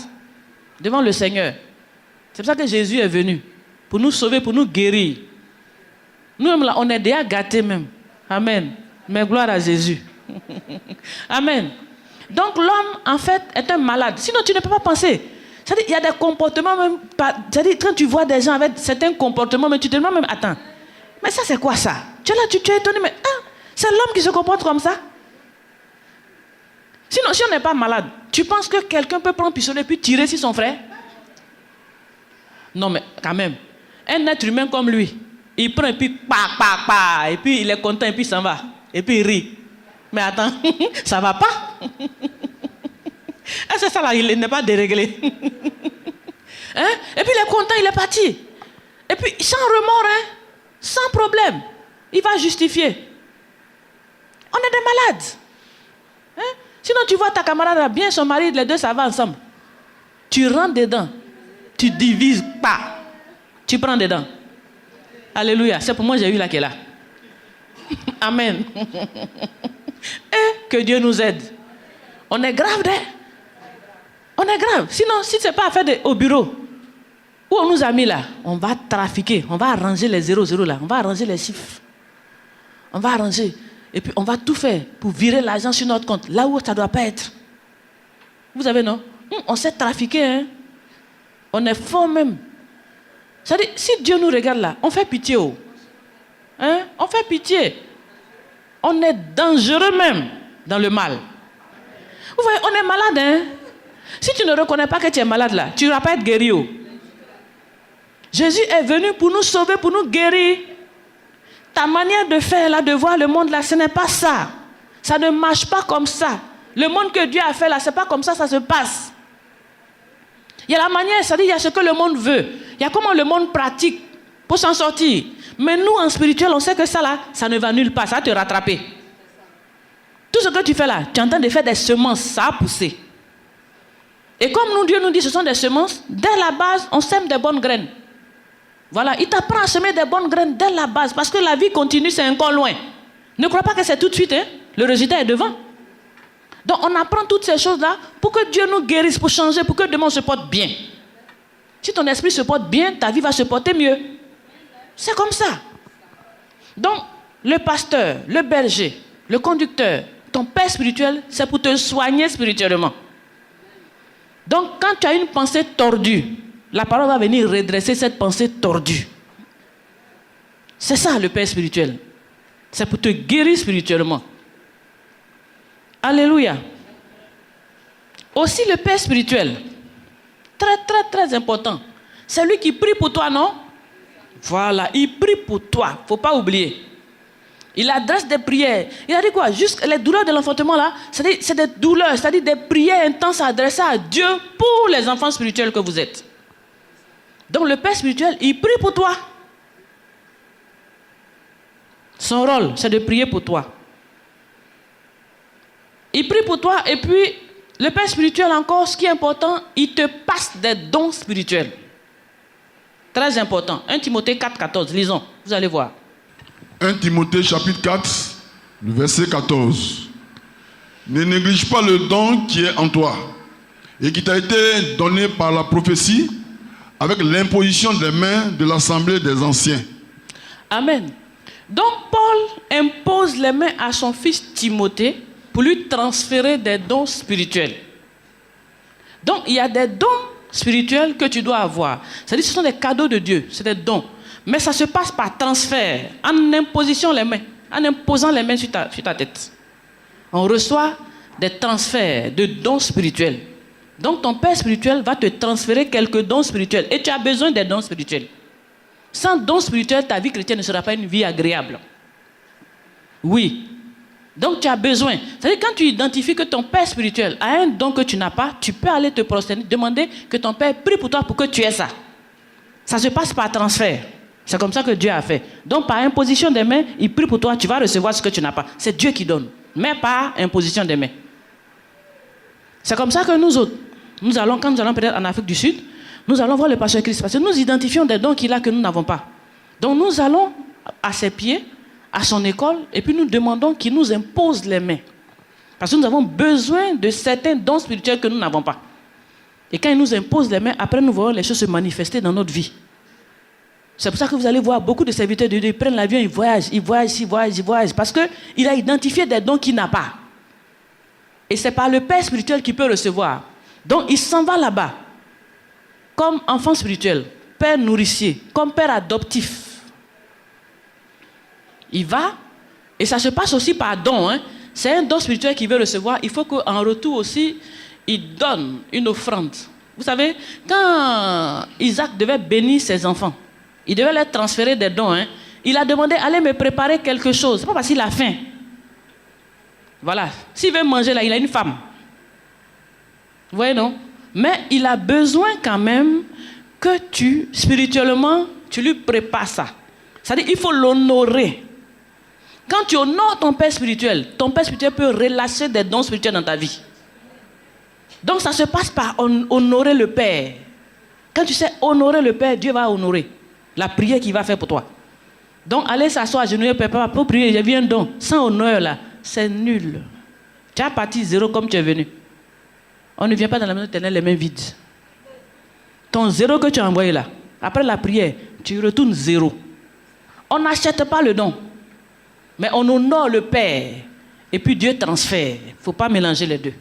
devant le Seigneur. C'est pour ça que Jésus est venu. Pour nous sauver, pour nous guérir. Nous-mêmes là, on est déjà gâtés même. Amen. Mais gloire à Jésus. Amen. Donc l'homme, en fait, est un malade. Sinon, tu ne peux pas penser. C'est-à-dire, il y a des comportements même... C'est-à-dire, quand tu vois des gens avec certains comportements, mais tu te demandes même, attends, mais ça, c'est quoi ça? Tu es là, tu es étonné, mais c'est l'homme qui se comporte comme ça? Sinon, si on n'est pas malade, tu penses que quelqu'un peut prendre un pistolet et puis tirer sur son frère? Non, mais quand même, un être humain comme lui, il prend et puis et puis il est content et puis il s'en va. Et puis il rit. Mais attends, ça va pas? C'est ça là, il n'est pas déréglé. Hein? Et puis il est content, il est parti. Et puis sans remords, hein? Sans problème. Il va justifier. On est des malades. Hein? Sinon tu vois ta camarade bien, son mari, les deux ça va ensemble. Tu rentres dedans. Tu divises pas. Tu prends dedans. Alléluia. C'est pour moi j'ai eu là qui est là. Amen. Et que Dieu nous aide. On est grave, hein? On est grave. Sinon, si ce n'est pas affaire au bureau, où on nous a mis là, on va trafiquer, on va arranger les 0,0 là, on va arranger les chiffres. On va arranger. Et puis on va tout faire pour virer l'argent sur notre compte, là où ça ne doit pas être. Vous savez, non? On sait trafiquer, hein? On est fort même. C'est-à-dire, si Dieu nous regarde là, on fait pitié. Oh. Hein? On fait pitié. On est dangereux même dans le mal. Vous voyez, on est malade, hein? Si tu ne reconnais pas que tu es malade là, tu ne vas pas être guéri. Oh. Jésus est venu pour nous sauver, pour nous guérir. Ta manière de faire là, de voir le monde là, ce n'est pas ça. Ça ne marche pas comme ça. Le monde que Dieu a fait là, ce n'est pas comme ça, ça se passe. Il y a la manière, c'est-à-dire il y a ce que le monde veut. Il y a comment le monde pratique pour s'en sortir. Mais nous, en spirituel, on sait que ça là, ça ne va nulle part, ça va te rattraper. Tout ce que tu fais là, tu es en train de faire des semences, ça a poussé. Et comme nous, Dieu nous dit, ce sont des semences, dès la base, on sème des bonnes graines. Voilà, il t'apprend à semer des bonnes graines dès la base, parce que la vie continue, c'est encore loin. Ne crois pas que c'est tout de suite, hein? Le résultat est devant. Donc on apprend toutes ces choses-là pour que Dieu nous guérisse, pour changer, pour que demain on se porte bien. Si ton esprit se porte bien, ta vie va se porter mieux. C'est comme ça. Donc, le pasteur, le berger, le conducteur, ton père spirituel, c'est pour te soigner spirituellement. Donc, quand tu as une pensée tordue, la parole va venir redresser cette pensée tordue. C'est ça le père spirituel. C'est pour te guérir spirituellement. Alléluia. Aussi le père spirituel, très très très important. C'est lui qui prie pour toi, non? Voilà, il prie pour toi, il ne faut pas oublier. Il adresse des prières. Il a dit quoi? Juste les douleurs de l'enfantement là, c'est des douleurs, c'est-à-dire des prières intenses adressées à Dieu pour les enfants spirituels que vous êtes. Donc le père spirituel, il prie pour toi. Son rôle, c'est de prier pour toi. Il prie pour toi et puis le père spirituel encore, ce qui est important, il te passe des dons spirituels. Très important. 1 Timothée 4, 14, lisons, vous allez voir. 1 Timothée chapitre 4, verset 14. Ne néglige pas le don qui est en toi et qui t'a été donné par la prophétie avec l'imposition des mains de l'assemblée des anciens. Amen. Donc Paul impose les mains à son fils Timothée pour lui transférer des dons spirituels. Donc il y a des dons spirituels que tu dois avoir. C'est-à-dire que ce sont des cadeaux de Dieu, c'est des dons. Mais ça se passe par transfert, en imposition les mains, en imposant les mains sur ta tête. On reçoit des transferts de dons spirituels. Donc ton père spirituel va te transférer quelques dons spirituels. Et tu as besoin des dons spirituels. Sans dons spirituels, ta vie chrétienne ne sera pas une vie agréable. Oui. Donc tu as besoin. C'est-à-dire quand tu identifies que ton père spirituel a un don que tu n'as pas, tu peux aller te prosterner, demander que ton père prie pour toi pour que tu aies ça. Ça se passe par transfert. C'est comme ça que Dieu a fait. Donc, par imposition des mains, il prie pour toi, tu vas recevoir ce que tu n'as pas. C'est Dieu qui donne, mais par imposition des mains. C'est comme ça que nous autres, quand nous allons peut-être en Afrique du Sud, nous allons voir le pasteur Christ, parce que nous identifions des dons qu'il a que nous n'avons pas. Donc, nous allons à ses pieds, à son école, et puis nous demandons qu'il nous impose les mains. Parce que nous avons besoin de certains dons spirituels que nous n'avons pas. Et quand il nous impose les mains, après nous voyons les choses se manifester dans notre vie. C'est pour ça que vous allez voir beaucoup de serviteurs de Dieu, ils prennent l'avion, ils voyagent, parce qu'il a identifié des dons qu'il n'a pas. Et c'est par le Père spirituel qu'il peut recevoir. Donc il s'en va là-bas, comme enfant spirituel, père nourricier, comme père adoptif. Il va, et ça se passe aussi par don. C'est un don spirituel qu'il veut recevoir. Il faut qu'en retour aussi, il donne une offrande. Vous savez, quand Isaac devait bénir ses enfants, il devait leur transférer des dons. Il a demandé, allez me préparer quelque chose. Ce n'est pas parce qu'il a faim. Voilà. S'il veut manger là, il a une femme. Vous voyez, non? Mais il a besoin quand même que spirituellement, tu lui prépares ça. C'est-à-dire qu'il faut l'honorer. Quand tu honores ton père spirituel peut relâcher des dons spirituels dans ta vie. Donc ça se passe par honorer le Père. Quand tu sais honorer le Père, Dieu va honorer la prière qu'il va faire pour toi. Donc aller s'asseoir à genoux, papa, pour prier, j'ai vu un don. Sans honneur là, c'est nul. Tu as parti zéro comme tu es venu. On ne vient pas dans la maison éternelle les mains vides. Ton zéro que tu as envoyé là, après la prière, tu retournes zéro. On n'achète pas le don. Mais on honore le Père. Et puis Dieu transfère. Il ne faut pas mélanger les deux.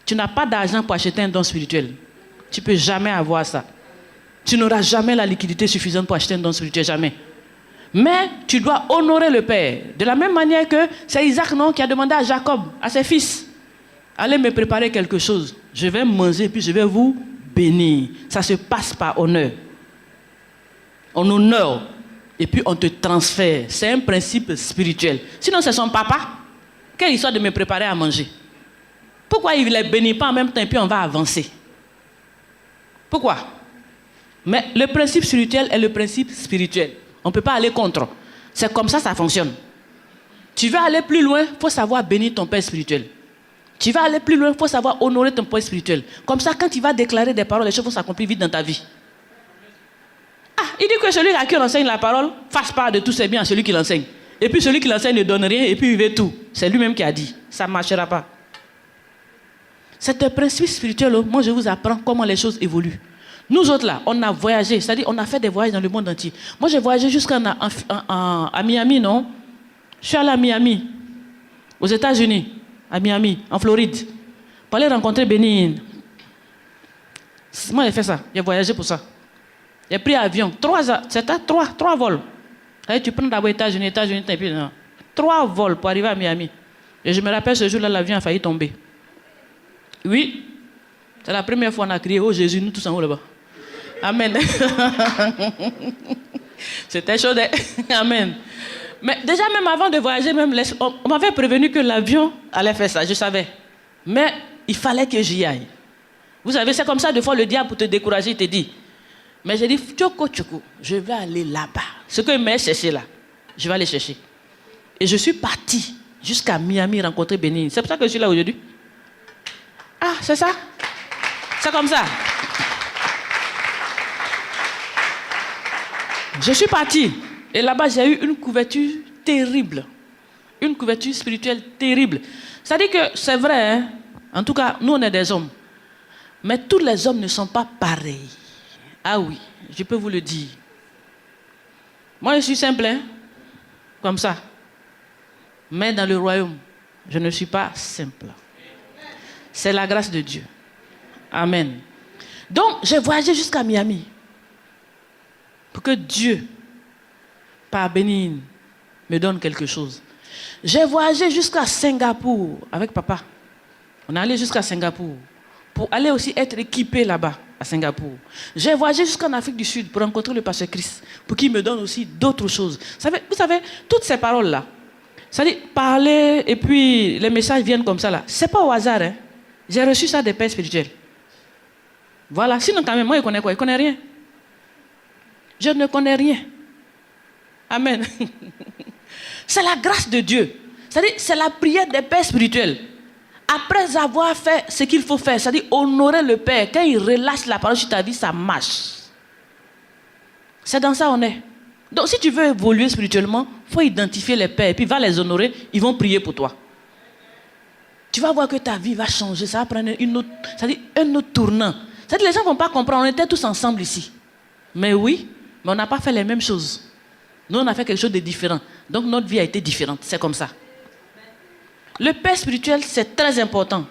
Tu n'as pas d'argent pour acheter un don spirituel. Tu ne peux jamais avoir ça. Tu n'auras jamais la liquidité suffisante pour acheter un don spirituel. Jamais. Mais tu dois honorer le Père. De la même manière que c'est Isaac, non, qui a demandé à Jacob, à ses fils, allez me préparer quelque chose. Je vais manger, puis je vais vous bénir. Ça se passe par honneur. On honore. Et puis on te transfère. C'est un principe spirituel. Sinon c'est son papa. Quelle histoire de me préparer à manger? Pourquoi il ne les bénit pas en même temps et puis on va avancer? Pourquoi? Mais le principe spirituel est le principe spirituel. On ne peut pas aller contre. C'est comme ça ça fonctionne. Tu veux aller plus loin, il faut savoir bénir ton père spirituel. Tu vas aller plus loin, il faut savoir honorer ton père spirituel. Comme ça, quand tu vas déclarer des paroles, les choses vont s'accomplir vite dans ta vie. Il dit que celui à qui on enseigne la parole fasse part de tous ses biens à celui qui l'enseigne. Et puis celui qui l'enseigne ne donne rien et puis il veut tout. C'est lui-même qui a dit. Ça ne marchera pas. C'est un principe spirituel. Moi, je vous apprends comment les choses évoluent. Nous autres là, on a voyagé. C'est-à-dire on a fait des voyages dans le monde entier. Moi, j'ai voyagé jusqu'à Miami, non? Je suis allé à Miami, aux États-Unis, à Miami, en Floride, pour aller rencontrer Bénin. Moi, j'ai fait ça. J'ai voyagé pour ça. J'ai pris avion, 3 vols. Tu prends d'abord États-Unis, et puis non. 3 vols pour arriver à Miami. Et je me rappelle ce jour-là, l'avion a failli tomber. Oui, c'est la première fois qu'on a crié, oh Jésus, nous tous en haut là-bas. Amen. C'était chaud. Amen. Mais déjà, même avant de voyager, on m'avait prévenu que l'avion allait faire ça, je savais. Mais il fallait que j'y aille. Vous savez, c'est comme ça, des fois, le diable, pour te décourager, il te dit. Mais j'ai dit, Tchoko, je vais aller là-bas. Ce que je m'ai cherché là, je vais aller chercher. Et je suis parti jusqu'à Miami rencontrer Bénin. C'est pour ça que je suis là aujourd'hui. Ah, c'est ça? C'est comme ça. Je suis parti. Et là-bas, j'ai eu une couverture terrible. Une couverture spirituelle terrible. C'est-à-dire que c'est vrai, hein? En tout cas, nous, on est des hommes. Mais tous les hommes ne sont pas pareils. Ah oui, je peux vous le dire. Moi, je suis simple, hein? Comme ça. Mais dans le royaume, je ne suis pas simple. C'est la grâce de Dieu. Amen. Donc, j'ai voyagé jusqu'à Miami. Pour que Dieu, par Bénin, me donne quelque chose. J'ai voyagé jusqu'à Singapour avec papa. On est allé jusqu'à Singapour. Pour aller aussi être équipé là-bas, à Singapour. J'ai voyagé jusqu'en Afrique du Sud pour rencontrer le pasteur Christ, pour qu'il me donne aussi d'autres choses. Vous savez, toutes ces paroles-là, c'est-à-dire parler et puis les messages viennent comme ça là. C'est pas au hasard, hein. J'ai reçu ça des pères spirituels. Voilà, sinon quand même, moi, il connaît quoi? Il connaît rien. Je ne connais rien. Amen. C'est la grâce de Dieu. C'est-à-dire, c'est la prière des pères spirituels. Après avoir fait ce qu'il faut faire, c'est-à-dire honorer le Père, quand il relâche la parole sur ta vie, ça marche. C'est dans ça qu'on est. Donc si tu veux évoluer spirituellement, il faut identifier les pères et puis va les honorer, ils vont prier pour toi. Tu vas voir que ta vie va changer, ça va prendre c'est-à-dire un autre tournant. C'est-à-dire les gens ne vont pas comprendre, on était tous ensemble ici. Mais oui, mais on n'a pas fait les mêmes choses. Nous, on a fait quelque chose de différent. Donc notre vie a été différente, c'est comme ça. Le père spirituel, c'est très important.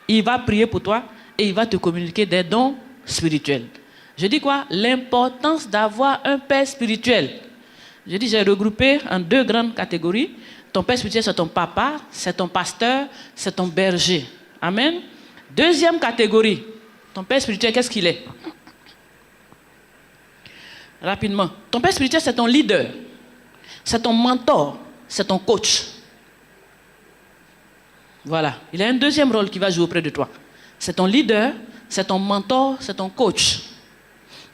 Il va prier pour toi et il va te communiquer des dons spirituels. Je dis quoi? L'importance d'avoir un père spirituel. Je dis, j'ai regroupé en 2 grandes catégories. Ton père spirituel, c'est ton papa, c'est ton pasteur, c'est ton berger. Amen. 2e catégorie. Ton père spirituel, qu'est-ce qu'il est? Rapidement. Ton père spirituel, c'est ton leader. C'est ton mentor. C'est ton coach. Voilà. Il a un 2e rôle qui va jouer auprès de toi. C'est ton leader, c'est ton mentor, c'est ton coach.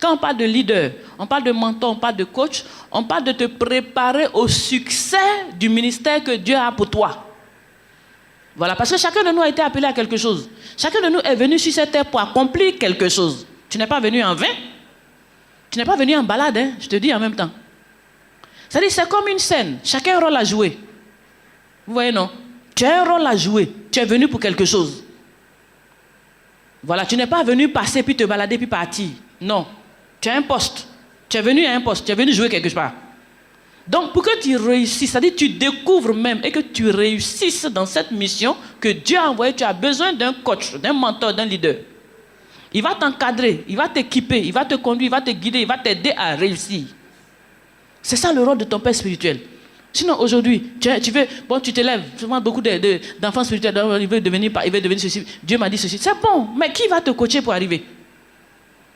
Quand on parle de leader, on parle de mentor, on parle de coach, on parle de te préparer au succès du ministère que Dieu a pour toi. Voilà, parce que chacun de nous a été appelé à quelque chose. Chacun de nous est venu sur cette terre pour accomplir quelque chose. Tu n'es pas venu en vain. Tu n'es pas venu en balade, hein, je te dis en même temps. C'est-à-dire, c'est comme une scène. Chacun a un rôle à jouer. Vous voyez, non? Tu as un rôle à jouer. Tu es venu pour quelque chose. Voilà, tu n'es pas venu passer, puis te balader, puis partir. Non. Tu as un poste. Tu es venu à un poste. Tu es venu jouer quelque part. Donc, pour que tu réussisses, c'est-à-dire tu découvres même et que tu réussisses dans cette mission que Dieu a envoyée, tu as besoin d'un coach, d'un mentor, d'un leader. Il va t'encadrer, il va t'équiper, il va te conduire, il va te guider, il va t'aider à réussir. C'est ça le rôle de ton père spirituel. Sinon, aujourd'hui, tu te lèves, souvent beaucoup d'enfants spirituels, il veut devenir ceci, Dieu m'a dit ceci. C'est bon, mais qui va te coacher pour arriver?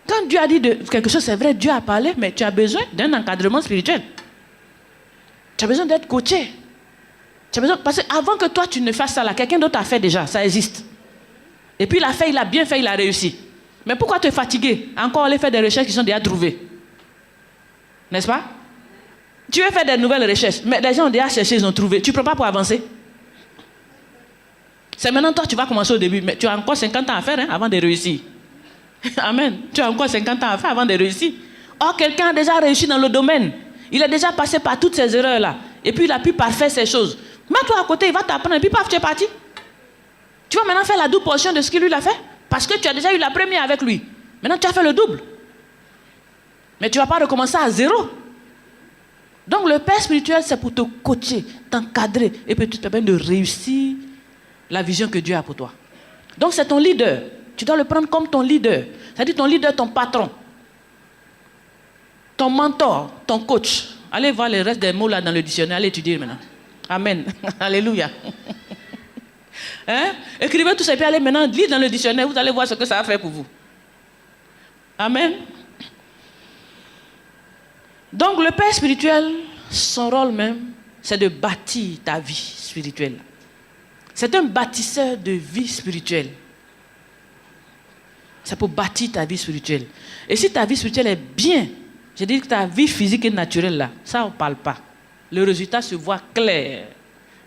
Quand Dieu a dit quelque chose, c'est vrai, Dieu a parlé, mais tu as besoin d'un encadrement spirituel. Tu as besoin d'être coaché. Parce qu'avant que toi, tu ne fasses ça, là, quelqu'un d'autre a fait déjà, ça existe. Et puis il a bien fait, il a réussi. Mais pourquoi te fatiguer? Encore aller faire des recherches qui sont déjà trouvées. N'est-ce pas? Tu veux faire des nouvelles recherches, mais les gens ont déjà cherché, ils ont trouvé. Tu ne prends pas pour avancer. C'est maintenant toi, tu vas commencer au début, mais tu as encore 50 ans à faire avant de réussir. Amen. Tu as encore 50 ans à faire avant de réussir. Or, quelqu'un a déjà réussi dans le domaine. Il est déjà passé par toutes ces erreurs-là. Et puis, il a pu parfaire ces choses. Mets-toi à côté, il va t'apprendre. Et puis, paf, tu es parti. Tu vas maintenant faire la double portion de ce qu'il lui a fait. Parce que tu as déjà eu la première avec lui. Maintenant, tu as fait le double. Mais tu ne vas pas recommencer à zéro. Donc, le père spirituel, c'est pour te coacher, t'encadrer. Et puis, tu te permets de réussir la vision que Dieu a pour toi. Donc, c'est ton leader. Tu dois le prendre comme ton leader. C'est-à-dire ton leader, ton patron. Ton mentor, ton coach. Allez voir le reste des mots là dans le dictionnaire. Allez étudier maintenant. Amen. Alléluia. Hein? Écrivez tout ça et puis allez maintenant lire dans le dictionnaire. Vous allez voir ce que ça va faire pour vous. Amen. Donc le père spirituel, son rôle même, c'est de bâtir ta vie spirituelle. C'est un bâtisseur de vie spirituelle. C'est pour bâtir ta vie spirituelle. Et si ta vie spirituelle est bien, je dis que ta vie physique et naturelle là, ça on ne parle pas. Le résultat se voit clair.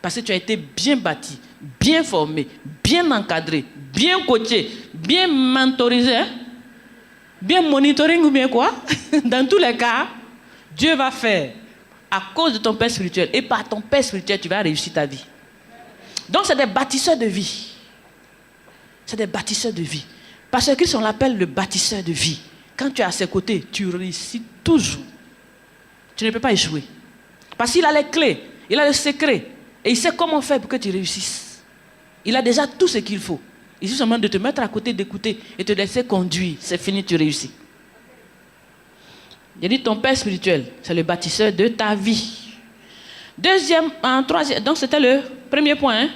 Parce que tu as été bien bâti, bien formé, bien encadré, bien coaché, bien mentorisé, hein? Bien monitoring ou bien quoi. Dans tous les cas, Dieu va faire à cause de ton père spirituel. Et par ton père spirituel, tu vas réussir ta vie. Donc c'est des bâtisseurs de vie. C'est des bâtisseurs de vie. Parce que Christ, on l'appelle le bâtisseur de vie. Quand tu es à ses côtés, tu réussis toujours. Tu ne peux pas échouer. Parce qu'il a les clés, il a le secret. Et il sait comment faire pour que tu réussisses. Il a déjà tout ce qu'il faut. Il suffit seulement de te mettre à côté, d'écouter et te laisser conduire. C'est fini, tu réussis. J'ai dit ton père spirituel, c'est le bâtisseur de ta vie. Troisième, donc c'était le premier point. Hein?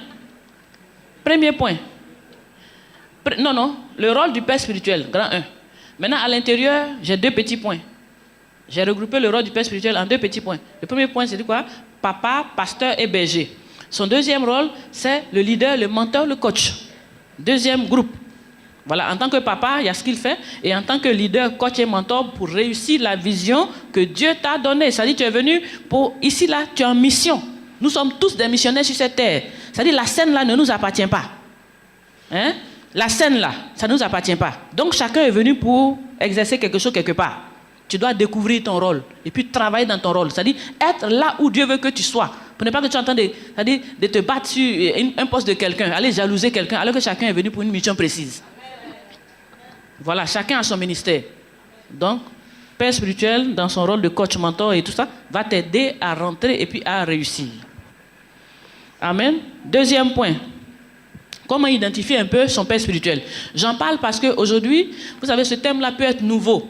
Premier point. Le rôle du père spirituel, grand 1. Maintenant, à l'intérieur, j'ai 2 petits points. J'ai regroupé le rôle du père spirituel en 2 petits points. Le premier point, c'est quoi? Papa, pasteur et berger. Son deuxième rôle, c'est le leader, le mentor, le coach. Deuxième groupe. Voilà, en tant que papa, il y a ce qu'il fait. Et en tant que leader, coach et mentor, pour réussir la vision que Dieu t'a donnée. C'est-à-dire, tu es venu pour... Ici, là, tu es en mission. Nous sommes tous des missionnaires sur cette terre. C'est-à-dire, la scène, là, ne nous appartient pas. Hein? La scène, là, ça ne nous appartient pas. Donc, chacun est venu pour exercer quelque chose quelque part. Tu dois découvrir ton rôle. Et puis, travailler dans ton rôle. C'est-à-dire, être là où Dieu veut que tu sois. Pour ne pas que tu entends de te battre sur un poste de quelqu'un, aller jalouser quelqu'un, alors que chacun est venu pour une mission précise. Voilà, chacun a son ministère. Donc, Père spirituel, dans son rôle de coach, mentor et tout ça, va t'aider à rentrer et puis à réussir. Amen. Deuxième point. Comment identifier un peu son Père spirituel? J'en parle parce qu'aujourd'hui, vous savez, ce thème-là peut être nouveau.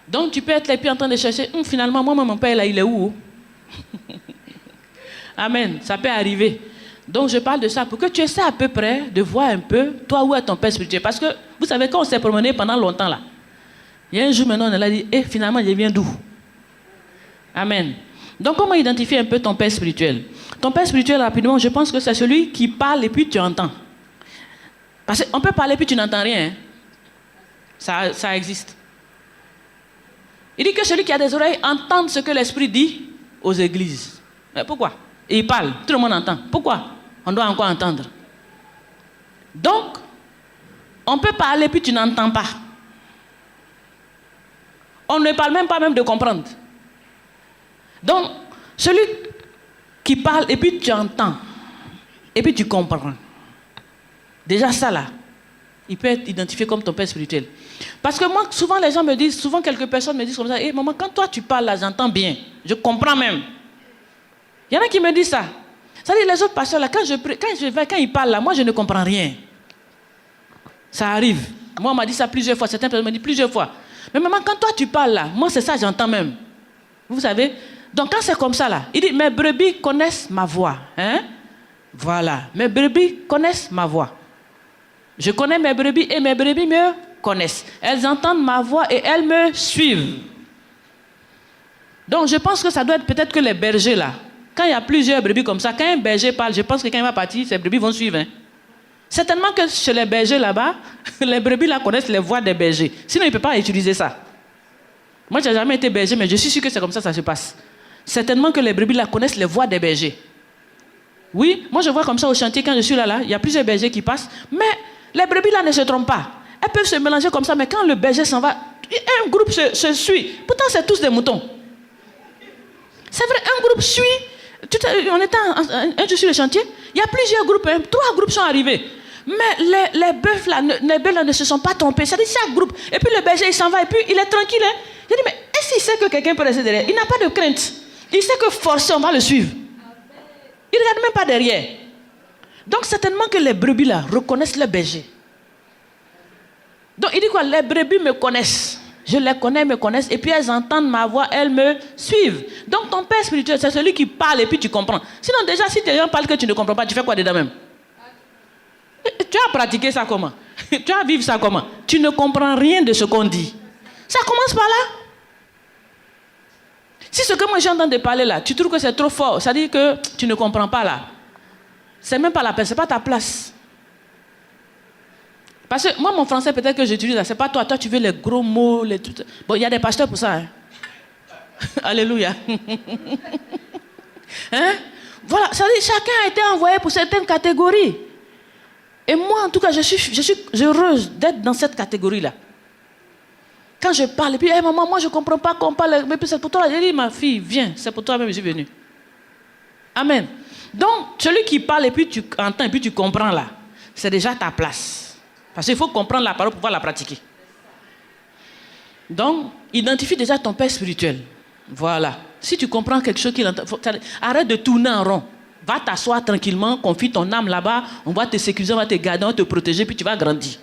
Donc, tu peux être là et puis en train de chercher, finalement, moi, mon Père, là, il est où? Amen. Ça peut arriver. Donc, je parle de ça pour que tu essaies à peu près de voir un peu, toi, où est ton Père spirituel. Parce que, vous savez, quand on s'est promené pendant longtemps, là, il y a un jour maintenant, on a dit, finalement, je viens d'où? Amen. Donc, comment identifier un peu ton Père spirituel? Ton Père spirituel, rapidement, je pense que c'est celui qui parle et puis tu entends. Parce qu'on peut parler et puis tu n'entends rien. Hein? Ça existe. Il dit que celui qui a des oreilles entende ce que l'Esprit dit aux églises. Mais pourquoi? Et il parle, tout le monde entend. Pourquoi? On doit encore entendre. Donc, on peut parler puis tu n'entends pas. On ne parle même pas même de comprendre. Donc, celui qui parle et puis tu entends, et puis tu comprends. Déjà ça là, il peut être identifié comme ton Père spirituel. Parce que moi, souvent les gens me disent, souvent quelques personnes me disent comme ça, maman, quand toi tu parles là, j'entends bien, je comprends même. Il y en a qui me disent ça. Ça dit les autres pasteurs là, quand ils parlent là, moi je ne comprends rien. Ça arrive. Moi on m'a dit ça plusieurs fois, certaines personnes m'ont dit plusieurs fois. Mais maman, quand toi tu parles là, moi c'est ça, j'entends même. Vous savez? Donc quand c'est comme ça là, il dit, mes brebis connaissent ma voix. Hein? Voilà, mes brebis connaissent ma voix. Je connais mes brebis et mes brebis me connaissent. Elles entendent ma voix et elles me suivent. Donc je pense que ça doit être peut-être que les bergers là, quand il y a plusieurs brebis comme ça, quand un berger parle, je pense que quand il va partir, ces brebis vont suivre. Hein? Certainement que chez les bergers là-bas, les brebis là connaissent les voix des bergers. Sinon, ils ne peuvent pas utiliser ça. Moi, je n'ai jamais été berger, mais je suis sûr que c'est comme ça que ça se passe. Certainement que les brebis là connaissent les voix des bergers. Oui, moi je vois comme ça au chantier, quand je suis là, il y a plusieurs bergers qui passent, mais les brebis là ne se trompent pas. Elles peuvent se mélanger comme ça, mais quand le berger s'en va, un groupe se suit. Pourtant, c'est tous des moutons. C'est vrai, un groupe suit. On était un jour sur le chantier, il y a plusieurs groupes, 3 groupes sont arrivés. Mais les bœufs là ne se sont pas trompés. C'est-à-dire chaque groupe. Et puis le berger il s'en va et puis il est tranquille. Hein. Il dit, mais est-ce qu'il sait que quelqu'un peut rester derrière? Il n'a pas de crainte. Il sait que forcément on va le suivre. Il ne regarde même pas derrière. Donc certainement que les brebis là reconnaissent le berger. Donc il dit quoi? Les brebis me connaissent. Je les connais, me connaissent. Et puis elles entendent ma voix, elles me suivent. Donc ton Père spirituel, c'est celui qui parle et puis tu comprends. Sinon déjà, si tes gens parlent que tu ne comprends pas, tu fais quoi dedans même? Tu as pratiqué ça comment? Tu as vécu ça comment? Tu ne comprends rien de ce qu'on dit. Ça commence par là. Si ce que moi j'entends de parler là, tu trouves que c'est trop fort, ça dit que tu ne comprends pas là. C'est même pas la peine, c'est pas ta place. Parce que moi, mon français, peut-être que j'utilise là, c'est pas toi. Toi, tu veux les gros mots, les tout. Bon, il y a des pasteurs pour ça. Hein? Alléluia. Hein? Voilà, ça dit chacun a été envoyé pour certaines catégories. Et moi, en tout cas, je suis heureuse d'être dans cette catégorie-là. Quand je parle, et puis, hey, maman, moi, je ne comprends pas qu'on parle, mais puis c'est pour toi. J'ai dit, ma fille, viens, c'est pour toi même, je suis venue. Amen. Donc, celui qui parle, et puis tu entends, et puis tu comprends là, c'est déjà ta place. Parce qu'il faut comprendre la parole pour pouvoir la pratiquer. Donc, identifie déjà ton Père spirituel. Voilà. Si tu comprends quelque chose qu'il entend, arrête de tourner en rond. Va t'asseoir tranquillement, confie ton âme là-bas, on va te sécuriser, on va te garder, on va te protéger, puis tu vas grandir.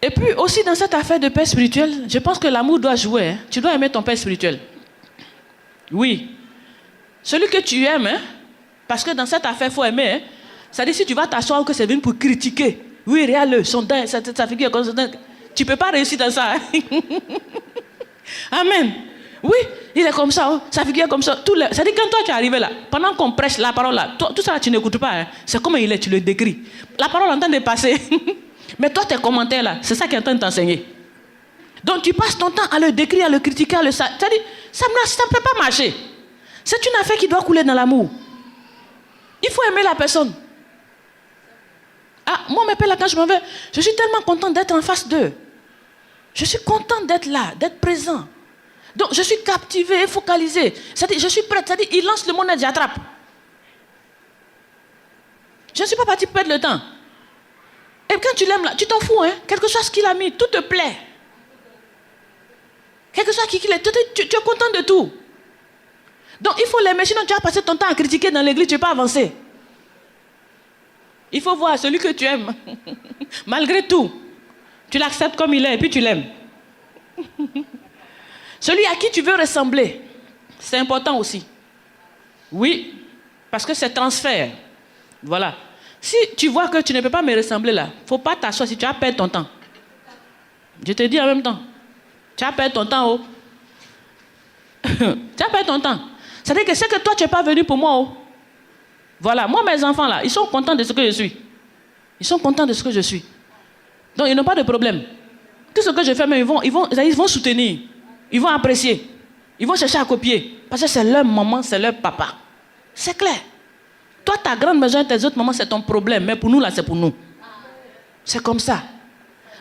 Et puis aussi dans cette affaire de Père spirituel, je pense que l'amour doit jouer. Hein. Tu dois aimer ton Père spirituel. Oui. Celui que tu aimes, hein, parce que dans cette affaire, il faut aimer. Hein. C'est-à-dire si tu vas t'asseoir que c'est venu pour critiquer. Oui, regarde-le, son dent, sa figure, tu ne peux pas réussir dans ça. Hein. Amen. Oui, il est comme ça, sa figure est comme ça. Ça dit quand toi tu es arrivé là, pendant qu'on prêche la parole là, tout ça là, tu n'écoutes pas. Hein. C'est comme il est, tu le décris. La parole est en train de passer. Mais toi, tes commentaires là, c'est ça qui est en train de t'enseigner. Donc tu passes ton temps à le décrire, à le critiquer, à le... C'est-à-dire, ça ne peut pas marcher. C'est une affaire qui doit couler dans l'amour. Il faut aimer la personne. Ah, moi, mes pères là, quand je m'en vais, je suis tellement content d'être en face d'eux. Je suis content d'être là, d'être présent. Donc, je suis captivé et focalisé. C'est-à-dire, je suis prête. C'est-à-dire, il lance le monde et j'attrape. Je ne suis pas parti pour perdre le temps. Et quand tu l'aimes là, tu t'en fous, hein. Quelque chose qu'il a mis, tout te plaît. Quelque chose qu'il est, tu es content de tout. Donc, il faut l'aimer, sinon tu vas passer ton temps à critiquer dans l'église, tu ne vas pas avancer. Il faut voir celui que tu aimes. Malgré tout, tu l'acceptes comme il est et puis tu l'aimes. Celui à qui tu veux ressembler, c'est important aussi. Oui, parce que c'est transfert. Voilà. Si tu vois que tu ne peux pas me ressembler là, il ne faut pas t'asseoir si tu vas perdre ton temps. Je te dis en même temps. Tu vas perdre ton temps, oh. Tu vas perdre ton temps. C'est-à-dire que c'est que toi, tu n'es pas venu pour moi, oh. Voilà, moi, mes enfants là, ils sont contents de ce que je suis. Ils sont contents de ce que je suis. Donc, ils n'ont pas de problème. Tout ce que je fais, mais ils vont soutenir. Ils vont apprécier. Ils vont chercher à copier. Parce que c'est leur maman, c'est leur papa. C'est clair. Toi, ta grande maison et tes autres mamans, c'est ton problème. Mais pour nous, là, c'est pour nous. C'est comme ça.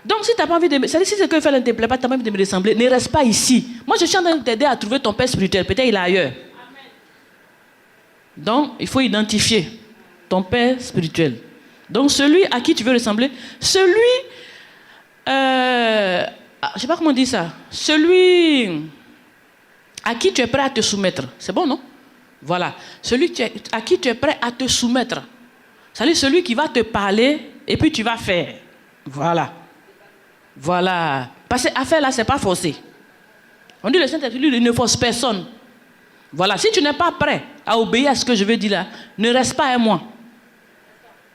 Donc, si tu n'as pas envie de... C'est-à-dire, si ce que je fais ne te plaît pas, tu n'as pas envie de me ressembler, ne reste pas ici. Moi, je suis en train de t'aider à trouver ton père spirituel. Peut-être il est ailleurs. Donc, il faut identifier ton père spirituel. Donc, celui à qui tu veux ressembler, celui... je ne sais pas comment on dit ça. Celui à qui tu es prêt à te soumettre. C'est bon, non? Voilà. Celui à qui tu es prêt à te soumettre. C'est-à-dire celui qui va te parler et puis tu vas faire. Voilà. Voilà. Parce que affaire là, ce n'est pas forcé. On dit le Saint-Esprit, il ne force personne. Voilà. Si tu n'es pas prêt à obéir à ce que je veux dire là, ne reste pas à moi.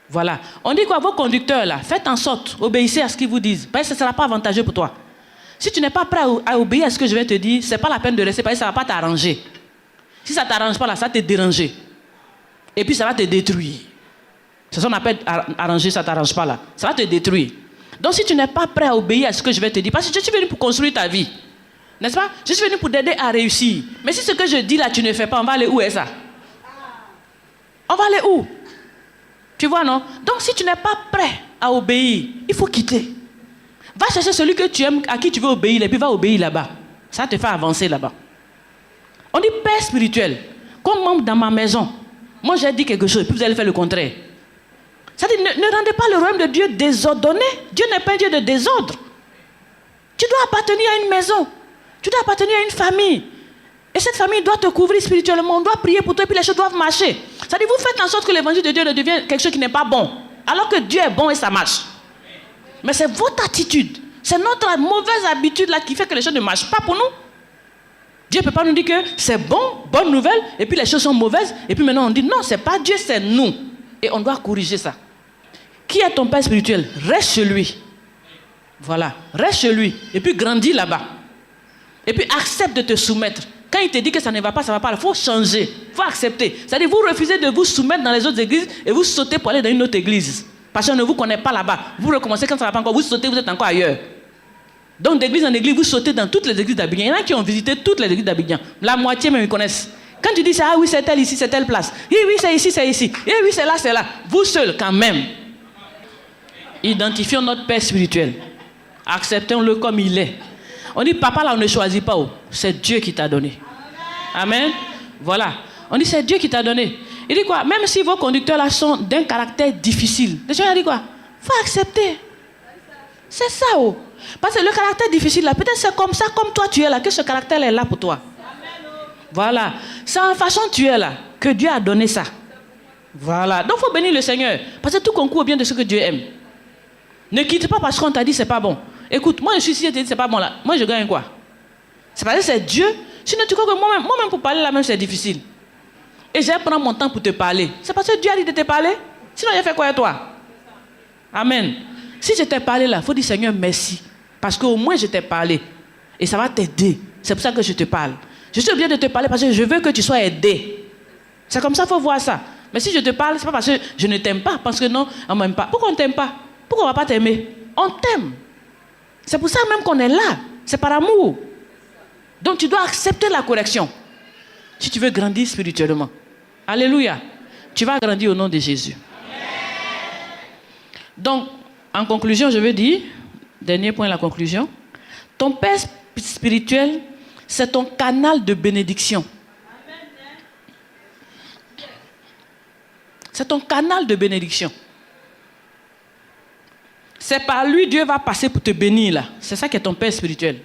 Voilà. On dit quoi, vos conducteurs là, faites en sorte, obéissez à ce qu'ils vous disent. Parce que ce ne sera pas avantageux pour toi. Si tu n'es pas prêt à obéir à ce que je vais te dire, ce n'est pas la peine de rester parce que ça ne va pas t'arranger. Si ça ne t'arrange pas là, ça va te déranger. Et puis ça va te détruire. C'est ça qu'on appelle arranger, ça ne t'arrange pas là. Ça va te détruire. Donc si tu n'es pas prêt à obéir à ce que je vais te dire, parce que je suis venu pour construire ta vie. N'est-ce pas? Je suis venu pour t'aider à réussir. Mais si ce que je dis là, tu ne fais pas, on va aller où est ça? On va aller où? Tu vois, non? Donc si tu n'es pas prêt à obéir, il faut quitter. Va chercher celui que tu aimes, à qui tu veux obéir, et puis va obéir là-bas. Ça te fait avancer là-bas. On dit père spirituel. Comme membre dans ma maison, moi j'ai dit quelque chose, et puis vous allez faire le contraire. C'est-à-dire, ne rendez pas le royaume de Dieu désordonné. Dieu n'est pas un Dieu de désordre. Tu dois appartenir à une maison. Tu dois appartenir à une famille. Et cette famille doit te couvrir spirituellement. On doit prier pour toi et puis les choses doivent marcher. C'est-à-dire, vous faites en sorte que l'évangile de Dieu ne devienne quelque chose qui n'est pas bon. Alors que Dieu est bon et ça marche. Mais c'est votre attitude. C'est notre mauvaise habitude là qui fait que les choses ne marchent pas pour nous. Dieu ne peut pas nous dire que c'est bon, bonne nouvelle, et puis les choses sont mauvaises. Et puis maintenant on dit non, c'est pas Dieu, c'est nous. Et on doit corriger ça. Qui est ton père spirituel? Reste chez lui. Voilà, reste chez lui. Et puis grandis là-bas. Et puis accepte de te soumettre. Quand il te dit que ça ne va pas, ça ne va pas, il faut changer. Il faut accepter. C'est-à-dire vous refusez de vous soumettre dans les autres églises et vous sautez pour aller dans une autre église. Parce qu'on ne vous connaît pas là-bas. Vous recommencez quand ça ne va pas encore, vous sautez, vous êtes encore ailleurs. Donc d'église en église, vous sautez dans toutes les églises d'Abidjan. Il y en a qui ont visité toutes les églises d'Abidjan. La moitié même ils connaissent. Quand tu dis ça, ah oui c'est telle ici, c'est telle place. Oui, oui c'est ici, c'est ici. Oui, oui c'est là, c'est là. Vous seul quand même. Identifions notre père spirituel. Acceptons-le comme il est. On dit papa là on ne choisit pas. C'est Dieu qui t'a donné. Amen. Voilà. On dit c'est Dieu qui t'a donné. Il dit quoi? Même si vos conducteurs là sont d'un caractère difficile. Les gens disent quoi? Faut accepter. C'est ça. Oh. Parce que le caractère difficile là, peut-être c'est comme ça, comme toi tu es là, que ce caractère est là pour toi. Voilà. C'est en façon tu es là que Dieu a donné ça. Voilà. Donc il faut bénir le Seigneur. Parce que tout concourt au bien de ce que Dieu aime. Ne quitte pas parce qu'on t'a dit c'est pas bon. Écoute, moi je suis ici et je te dis c'est pas bon là. Moi je gagne quoi? C'est parce que c'est Dieu. Sinon tu crois que moi-même pour parler là même c'est difficile. Et je vais prendre mon temps pour te parler. C'est parce que Dieu a dit de te parler. Sinon j'ai fait quoi à toi? Amen. Si je t'ai parlé là, il faut dire Seigneur merci. Parce qu'au moins je t'ai parlé. Et ça va t'aider. C'est pour ça que je te parle. Je suis obligé de te parler parce que je veux que tu sois aidé. C'est comme ça qu'il faut voir ça. Mais si je te parle, c'est pas parce que je ne t'aime pas, parce que non, on ne m'aime pas. Pourquoi on ne t'aime pas? Pourquoi on ne va pas t'aimer? On t'aime. C'est pour ça même qu'on est là. C'est par amour. Donc tu dois accepter la correction. Si tu veux grandir spirituellement. Alléluia. Tu vas grandir au nom de Jésus. Donc, en conclusion, je veux dire, dernier point, la conclusion. Ton père spirituel, c'est ton canal de bénédiction. C'est ton canal de bénédiction. C'est par lui Dieu va passer pour te bénir là. C'est ça qui est ton père spirituel.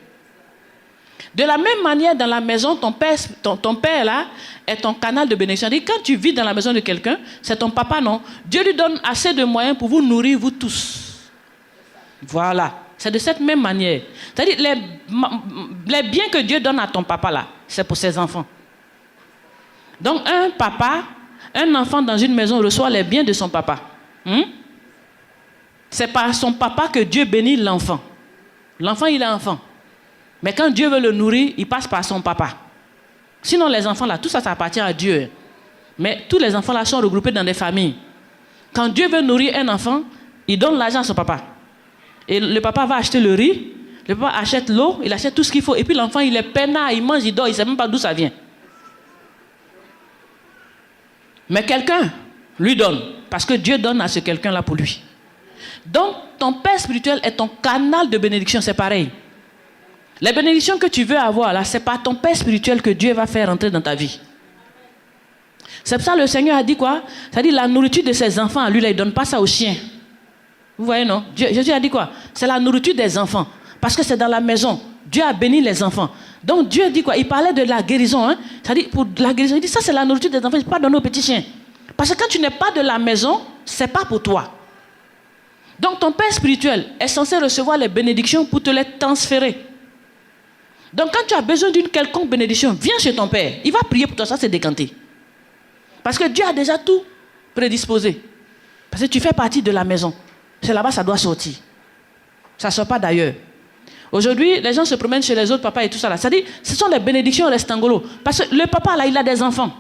De la même manière, dans la maison, ton père là est ton canal de bénédiction. C'est-à-dire, quand tu vis dans la maison de quelqu'un, c'est ton papa, non? Dieu lui donne assez de moyens pour vous nourrir, vous tous. Voilà. C'est de cette même manière. C'est-à-dire, les biens que Dieu donne à ton papa là, c'est pour ses enfants. Donc, un enfant dans une maison reçoit les biens de son papa. C'est par son papa que Dieu bénit l'enfant. L'enfant, il est enfant. Mais quand Dieu veut le nourrir, il passe par son papa. Sinon, les enfants là, tout ça, ça appartient à Dieu. Mais tous les enfants là sont regroupés dans des familles. Quand Dieu veut nourrir un enfant, il donne l'argent à son papa. Et le papa va acheter le riz, le papa achète l'eau, il achète tout ce qu'il faut. Et puis l'enfant, il est peinard, il mange, il dort, il ne sait même pas d'où ça vient. Mais quelqu'un lui donne, parce que Dieu donne à ce quelqu'un-là pour lui. Donc, ton père spirituel est ton canal de bénédiction, c'est pareil. Les bénédictions que tu veux avoir, là, c'est par ton père spirituel que Dieu va faire entrer dans ta vie. C'est pour ça que le Seigneur a dit quoi? C'est-à-dire la nourriture de ses enfants, lui, là, il ne donne pas ça aux chiens. Vous voyez, non? Jésus a dit quoi? C'est la nourriture des enfants. Parce que c'est dans la maison. Dieu a béni les enfants. Donc Dieu dit quoi? Il parlait de la guérison. Hein? C'est-à-dire pour la guérison, il dit ça c'est la nourriture des enfants, il ne faut pas donner aux petits chiens. Parce que quand tu n'es pas de la maison, ce n'est pas pour toi. Donc ton père spirituel est censé recevoir les bénédictions pour te les transférer. Donc quand tu as besoin d'une quelconque bénédiction, viens chez ton père. Il va prier pour toi, ça c'est décanté. Parce que Dieu a déjà tout prédisposé. Parce que tu fais partie de la maison. C'est là-bas ça doit sortir. Ça ne sort pas d'ailleurs. Aujourd'hui, les gens se promènent chez les autres papas et tout ça là. C'est-à-dire, ce sont les bénédictions restangolo. Parce que le papa là, il a des enfants.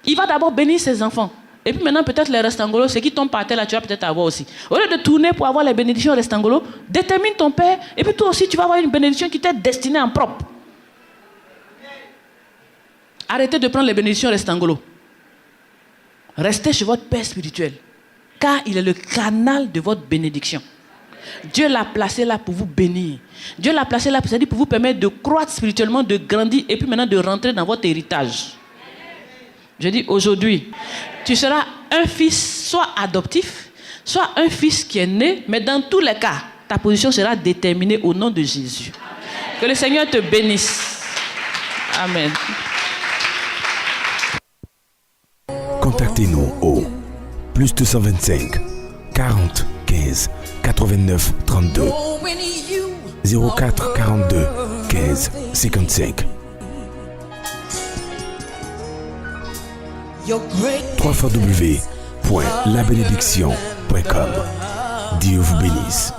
Il va d'abord bénir ses enfants. Et puis maintenant, peut-être les restangolos, ce qui tombe par terre là, tu vas peut-être avoir aussi. Au lieu de tourner pour avoir les bénédictions restangolo, détermine ton père. Et puis toi aussi, tu vas avoir une bénédiction qui t'est destinée en propre. Arrêtez de prendre les bénédictions restangolo. Restez chez votre père spirituel. Car il est le canal de votre bénédiction. Dieu l'a placé là pour vous bénir. Dieu l'a placé là pour vous permettre de croître spirituellement, de grandir et puis maintenant de rentrer dans votre héritage. Je dis aujourd'hui, tu seras un fils soit adoptif, soit un fils qui est né, mais dans tous les cas, ta position sera déterminée au nom de Jésus. Que le Seigneur te bénisse. Amen. Contactez-nous au +225 40 15 89 32 04 42 15 55 www.labénédiction.com. Dieu vous bénisse.